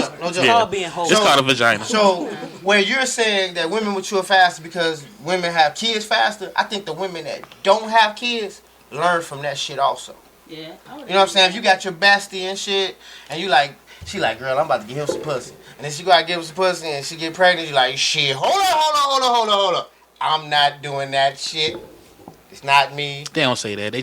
Yeah. It's called a vagina. So where you're saying that women mature faster because women have kids faster, I think the women that don't have kids learn from that shit also. Yeah. You know what I'm saying? If you got your bestie and shit, and she like, girl, I'm about to give him some pussy. And then she go out and give him some pussy and she get pregnant, you like, shit, hold on. I'm not doing that shit. It's not me. They don't say that. They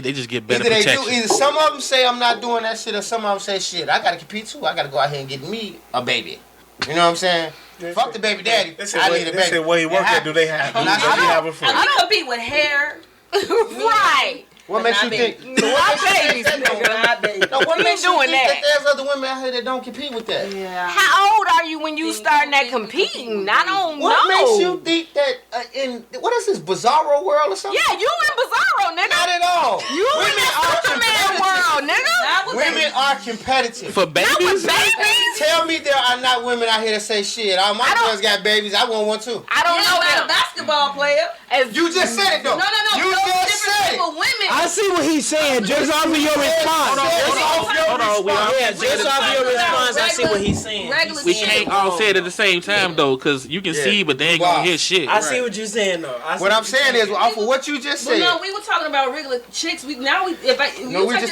just get better either protection. They do. Either some of them say I'm not doing that shit or some of them say, shit, I got to compete too. I got to go out here and get me a baby. You know what I'm saying? Fuck the baby daddy. I need a baby. They say where he work at, do they have a friend? I don't compete with hair. Right. What makes you think? Not babies, nigga. No, what makes you doing think that? There's other women out here that don't compete with that? Yeah. How old are you when you start that competing? I don't know. What makes you think that in what is this Bizarro world or something? Yeah, you in Bizarro, nigga. Not at all. You in the Superman world, nigga. Women are competitive. For babies? Not with babies. Tell me there are not women out here that say shit. All my girls got babies. I want one too. I don't know about a basketball player. You just said it though. No. You just said it. Women. I see what he's saying. Just off of your response. Hold on. Just off of your response, I see what he's saying. We can't all say it at the same time though, because you can see, but they ain't gonna hear shit. I see what you're saying though. What I'm saying is, off of what you just said. No, we were talking about regular chicks. We just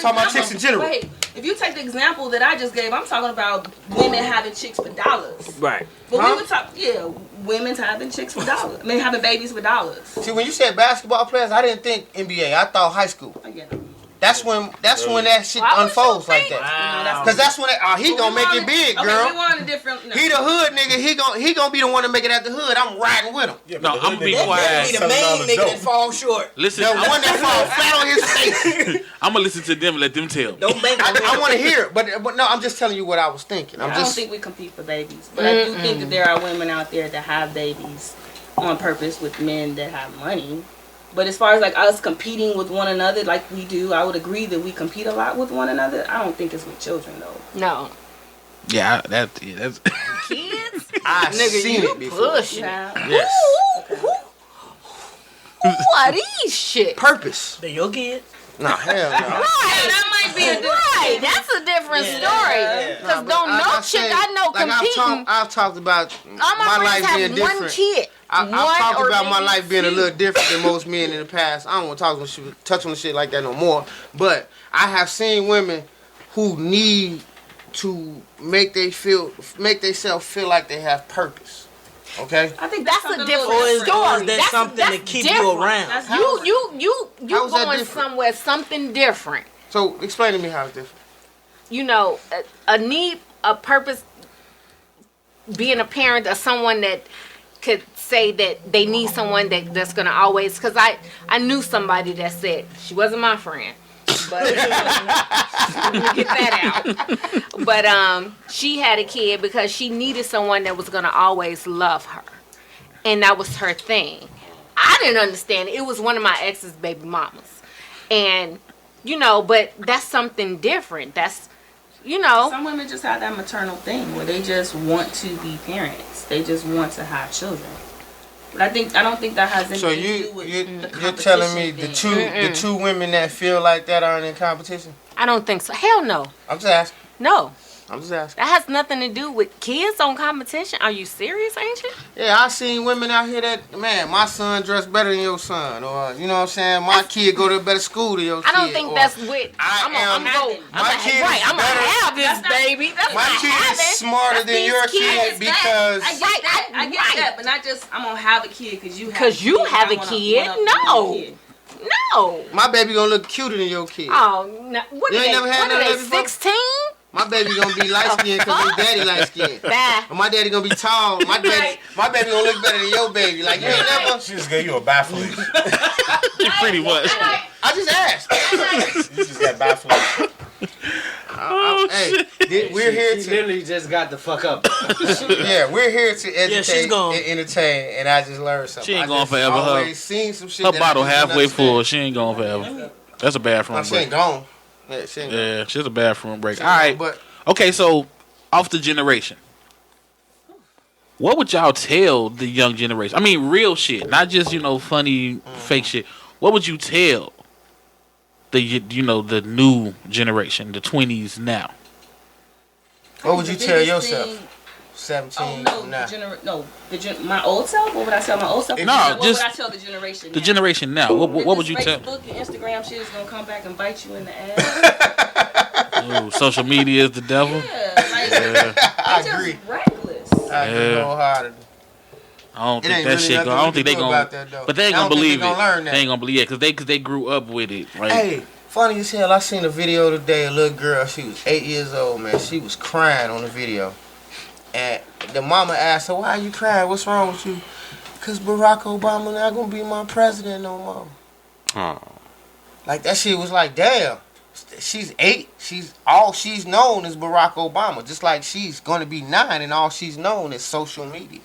talking about chicks in general. Wait, if you take the example that I just gave, I'm talking about women having chicks for dollars. Right. But we were talking, women having chicks for dollars. I mean, having babies for dollars. See, when you said basketball players, I didn't think NBA. I thought high school. That's when that shit unfolds like that. Because that's when he gonna make it big, girl. He the hood nigga. He gonna be the one to make it at the hood. I'm riding with him. Yeah, no, I'm gonna be quiet. Be the main nigga that fall short. Listen, the one that fall flat on his face. I'm gonna listen to them and let them tell. Don't make I want to hear it, but no, I'm just telling you what I was thinking. I don't think we compete for babies, but I do think that there are women out there that have babies on purpose with men that have money. But as far as like us competing with one another like we do, I would agree that we compete a lot with one another. I don't think it's with children though. No. Yeah, that's kids. I've seen it before. Push. Yes. Who are these shit? Purpose. They're your kids. Nah, hell no. Right, that might be a different right. That's a different story. Because no chick I know competing. I've talked about All my friends life being have different. one kid. I've talked or about my maybe life being a two. little different than most men in the past. I don't want to touch on the shit like that no more. But I have seen women who need to make themselves feel like they have purpose. Okay. I think That's a different story. That's something to keep you around. That's You How is that going different? somewhere, something different. So explain to me how it's different. You know, a need, a purpose, being a parent of someone that could say that they need someone that's going to always, because I knew somebody that said, she wasn't my friend, but let me get that out. But she had a kid because she needed someone that was going to always love her. And that was her thing. I didn't understand it. It was one of my ex's baby mamas. And, you know, but that's something different. That's, you know. Some women just have that maternal thing where they just want to be parents. They just want to have children. But I don't think that has anything So to do with the you're telling me competition the two women that feel like that aren't in competition? I don't think so. Hell no. I'm just asking. No. I'm just asking. That has nothing to do with kids on competition. Are you serious, ain't you? Yeah, I seen women out here that, man, my son dressed better than your son, or you know what I'm saying, my kid go to a better school than your kid. I don't think or, that's what I'm gonna have this baby. That's my not kid having. is smarter That's than these your kids. kid because I get that, but not just I'm gonna have a kid because you have a kid. No. No. my baby gonna look cuter than your kid. Oh, no. What You are ain't they? never had What are none they? of that before? 16? My baby gonna be light skinned because his daddy light skinned. Bye. And my daddy gonna be tall. My baby gonna look better than your baby. Like you ain't never. She just gave you a baffling. Pretty much. I just asked. You just got baffling. Hey, we're here She to. literally just got the fuck up. Yeah, we're here to educate she's gone. and entertain, and I just learned something. She ain't I going just forever. Always seen some shit. Her that bottle I just didn't halfway full. understand. She ain't going forever. That's a bathroom No, she ain't break. gone. Yeah, she ain't gone. Yeah, she's a bathroom break. She All ain't right. gone, Okay, so off the generation. What would y'all tell the young generation? I mean, real shit, not just, funny, fake shit. What would you tell the the new generation, the 20s now? What would you tell biggest yourself? thing- 17 Oh now. my old self. What would I tell my old self? No, what just would I tell the generation? The now? generation now. What would you tell? Facebook and Instagram shit is gonna come back and bite you in the ass. Ooh, social media is the devil. Yeah, like I it's agree. just reckless. I agree Yeah. wholeheartedly. I don't It think ain't that really shit. nothing I we don't think can they do gonna. about that, though. But they ain't I gonna don't think believe they it. gonna learn that. They ain't gonna believe it because they grew up with it. Right? Hey, funny as hell, I seen a video today, a little girl, she was 8 years old, man. She was crying on the video. And the mama asked her, why are you crying? What's wrong with you? Because Barack Obama not going to be my president no more. Oh. Like, that shit was like, damn. She's 8. All she's known is Barack Obama. Just like she's going to be 9 and all she's known is social media.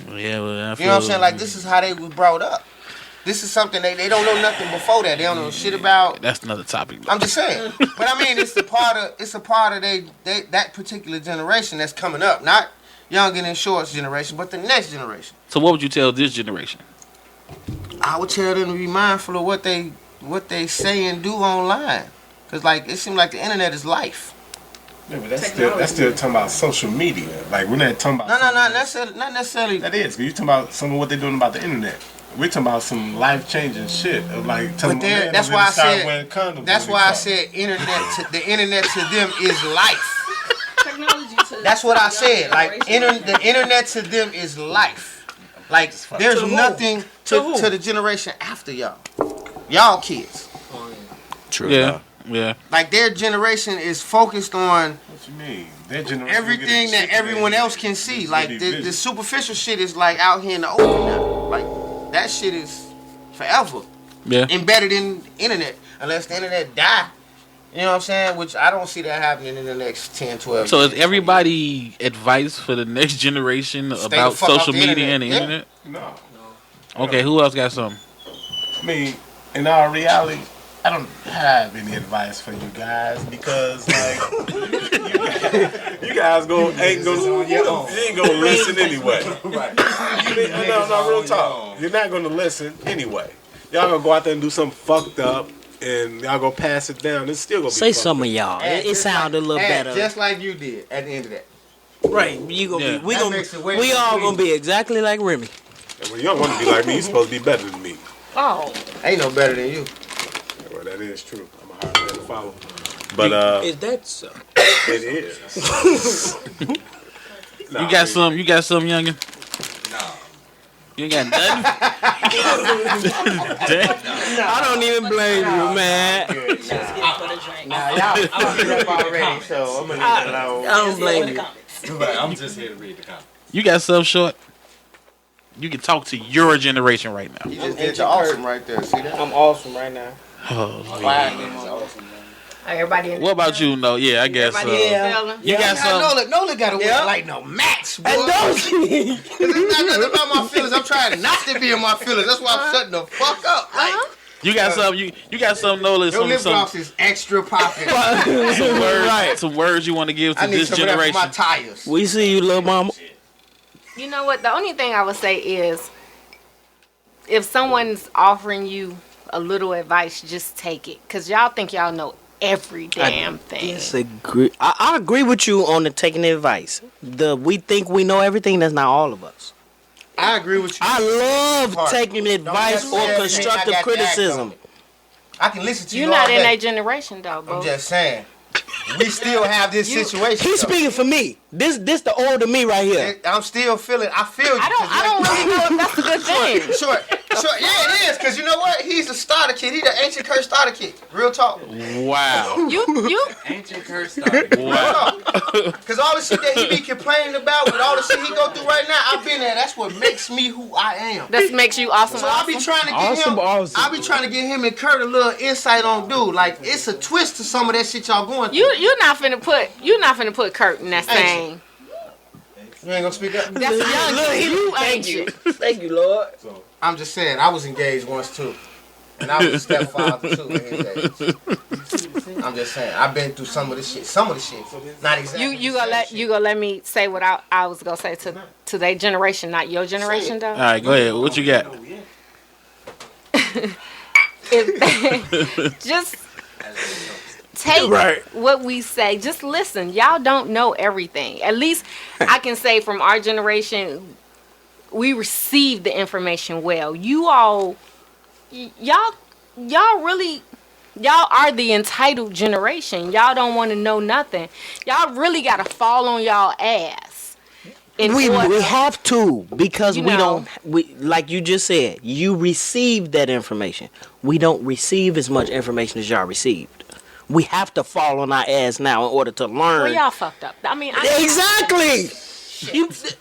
Yeah, well, I You feel, know what I'm saying? Like, this is how they was brought up. This is something they don't know nothing before that. They don't know shit about. That's another topic. I'm just saying. But I mean, it's a part of that particular generation that's coming up. Not Younggin and Short's generation, but the next generation. So what would you tell this generation? I would tell them to be mindful of what they say and do online. Cause like it seems like the internet is life. Yeah, but that's still talking about social media. Like we're not talking about. No, not necessarily. That is, because you're talking about some of what they're doing about the internet. We're talking about some life changing shit. Of like, But that's why I said. That's why I said internet. The internet to them is life. Technology to That's what the I young said. Like generation. the internet to them is life. Like there's nothing to the generation after y'all. Y'all kids. True. Yeah. Like their generation is focused on What you mean? Their generation everything that everyone else can see. Like the vision. superficial shit is like out here in the open now. Like that shit is forever Yeah. embedded in the internet. Unless the internet die. You know what I'm saying? Which I don't see that happening in the next 10, 12 So years. is everybody advice for the next generation Stay about the fuck off social the media and the internet. internet? No. Okay, who else got something? I mean, in all reality, I don't have any advice for you guys because like you guys ain't gonna listen anyway. Right. No, real talk. You're not gonna listen anyway. Y'all gonna go out there and do something fucked up, and y'all gonna pass it down, it's still gonna be Say fucked some up. of y'all. Act It just sounded a little act better. just like you did at the end of that. Right. You gonna Yeah. be, we That gonna makes it way we more all clean. gonna be exactly like Remy. And when you don't want to be like me, you supposed to be better than me. Oh, Ain't no better than you. Well, that is true. I'm a hard man to follow. But Is that so? it is. Nah, You got some, Youngin? No. You ain't got nothing? Damn. I don't even blame you, man. Nah, y'all fucked it up already, so I'm gonna leave it alone. I don't blame you. I'm just here to read the comments. You got some short? You can talk to your generation right now. You just did the awesome right there. See that? I'm awesome right now. Oh, everybody in what about you, No? Yeah, I guess. Yeah. You got some. Nola got to wear like no match, boy. It's not nothing about my feelings. I'm trying not to be in my feelings. That's why I'm shutting the fuck up. Like, You got some. You got some, Nola. your lip gloss is extra popping. Some words you want to give to I need this some of that for generation. my tires. We see you, little mama. You know what? The only thing I would say is, if someone's offering you a little advice, just take it, cause y'all think y'all know every damn thing. Disagree. I agree with you on the taking the advice. We think we know everything. That's not all of us. I agree with you. I love Part. taking advice Don't or necessarily constructive mean I got to act criticism. on it. I can listen to You're you all not in day. that generation, though, bro. I'm just saying. We still have this situation. He's though. speaking for me. This the older me right here. I'm still feeling. I feel you. I don't really know if that's a good thing. Sure. Yeah, it is. Cause you know what? He's a starter kid. He's the ancient Curt starter kid. Real talk. Wow. You Ancient Curt started. Wow. Cause all the shit that he be complaining about with all the shit he go through right now, I've been there. That's what makes me who I am. that makes you awesome. So I be trying to get him. I be trying to get him and Curt a little insight on dude. Like it's a twist to some of that shit y'all going through. You're not finna put Curt in that same. You ain't gonna speak up. That's you ain't you. Thank you, Lord. I'm just saying. I was engaged once too, and I was a stepfather too in his age. I'm just saying. I've been through some of the shit. Not exactly. You gonna let me say what I was gonna say to their generation, not your generation, though. All right, go ahead. What you got? Just take what we say. Just listen. Y'all don't know everything. At least I can say from our generation, we received the information well. Y'all are the entitled generation. Y'all don't want to know nothing. Y'all really gotta fall on y'all ass. We have to, because You we know. don't. Like you just said, you received that information. We don't receive as much information as y'all received. We have to fall on our ass now in order to learn. Well, y'all fucked up. I mean, Exactly.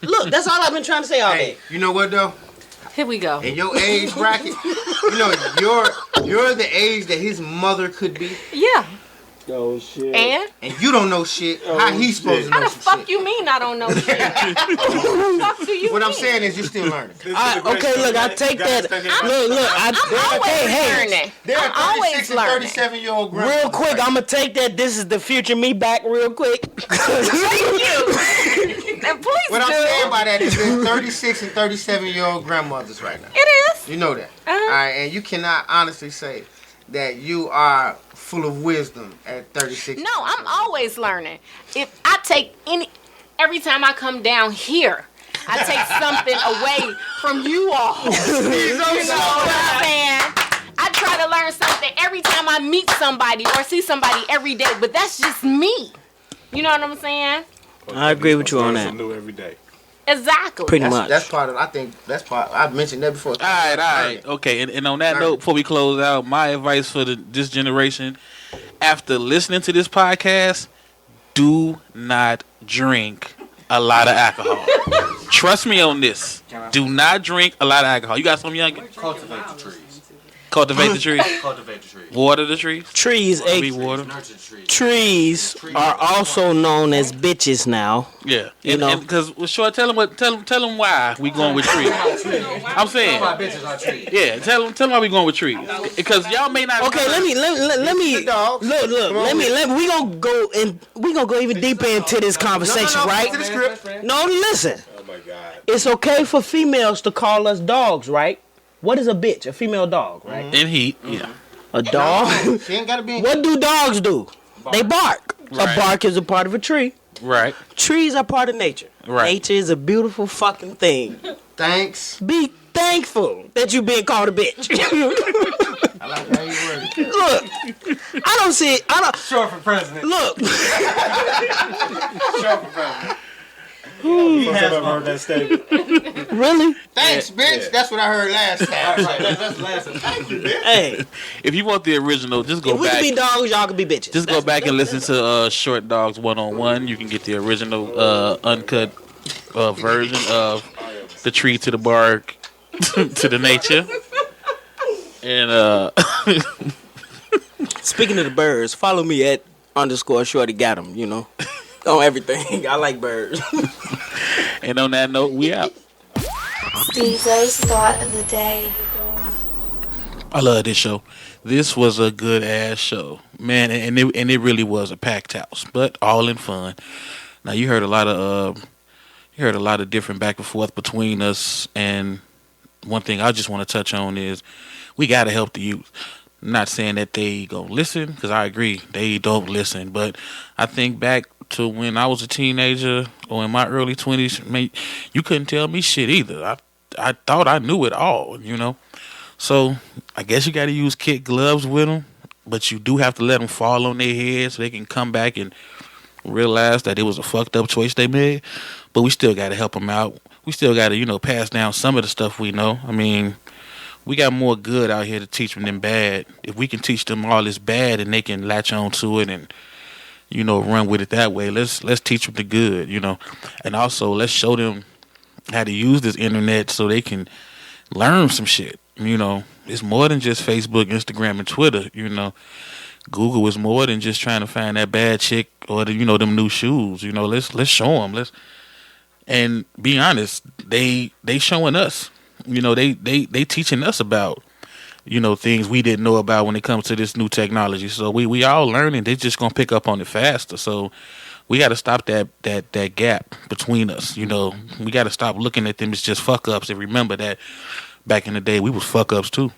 Look, that's all I've been trying to say all day. Hey, you know what though? Here we go. In your age bracket, you know you're the age that his mother could be, Yeah. Oh shit. And and you don't know shit. How he supposed to know how the some fuck shit? you mean I don't know shit? What the fuck do you What I'm mean? saying is you're still learning. Okay, look, I take that. Look, I'm always learning. There are I'm always 36 and learning. 37-year-old Real quick, I'm gonna take that. This is the future me back real quick. Thank you. And please What I'm do. saying by that is there's 36 and 37-year-old grandmothers right now. It is. You know that. Uh-huh. All right, and you cannot honestly say that you are full of wisdom at 36. No, I'm always learning. If I take every time I come down here, I take something away from you all. You know what I'm saying? I try to learn something every time I meet somebody or see somebody every day, but that's just me. You know what I'm saying? I agree with you on that. Something new every day. Exactly. Pretty much. That's part of. I think that's part. I've mentioned that before. All right. Okay, and on that note, before we close out, my advice for this generation, after listening to this podcast, do not drink a lot of alcohol. Trust me on this. Do not drink a lot of alcohol. You got some young? Cultivate the trees. Cultivate the trees. Cultivate the trees. Water the trees. Trees, Be water. Nurture the trees. trees are also known as bitches now. Yeah, You know. because Short, tell them why we going with trees. I'm saying, My bitches are trees. yeah, tell them why we going with trees. Because y'all may not. Okay, let me dogs. look. We gonna go even deeper into this conversation, right? To the script. No, listen. Oh my God. It's okay for females to call us dogs, right? What is a bitch? A female dog, right? In heat, yeah. A dog. No, she ain't gotta be. What do dogs do? They bark. Right. A bark is a part of a tree. Right. Trees are part of nature. Right. Nature is a beautiful fucking thing. Thanks. Be thankful that you being called a bitch. I like how you word it. Look, I don't see it. I don't. Short for president. Look. Short for president. He has heard that statement. Really? Thanks, bitch. Yeah. That's what I heard last time. That's the last time. Thank you, bitch. Hey, If you want the original, just go if we back. can be dogs, y'all can be bitches. Just go back and listen to Short Dogs 1-on-1. You can get the original uncut version of the tree to the bark to the nature. And Speaking of the birds, follow me at _Shorty GotEm. You know, on everything. I like birds. and on that note, we out. Stezo's thought of the day. I love this show. This was a good ass show, man, and it really was a packed house, but all in fun. Now you heard a lot of different back and forth between us, and one thing I just want to touch on is we got to help the youth. I'm not saying that they gonna listen, because I agree they don't listen, but I think back to when I was a teenager or in my early 20s, man, you couldn't tell me shit either. I thought I knew it all, you know. So I guess you got to use kid gloves with them, but you do have to let them fall on their head so they can come back and realize that it was a fucked up choice they made. But we still got to help them out. We still got to, pass down some of the stuff we know. I mean, we got more good out here to teach them than bad. If we can teach them all this bad and they can latch on to it and, run with it that way, let's teach them the good, And also, let's show them how to use this internet so they can learn some shit. It's more than just Facebook, Instagram, and Twitter. Google is more than just trying to find that bad chick or them new shoes. Let's show them. And be honest, they showing us. They teaching us about things we didn't know about when it comes to this new technology. So we all learning. They just gonna pick up on it faster. So we got to stop that gap between us. We got to stop looking at them as just fuck ups and remember that back in the day we was fuck ups too.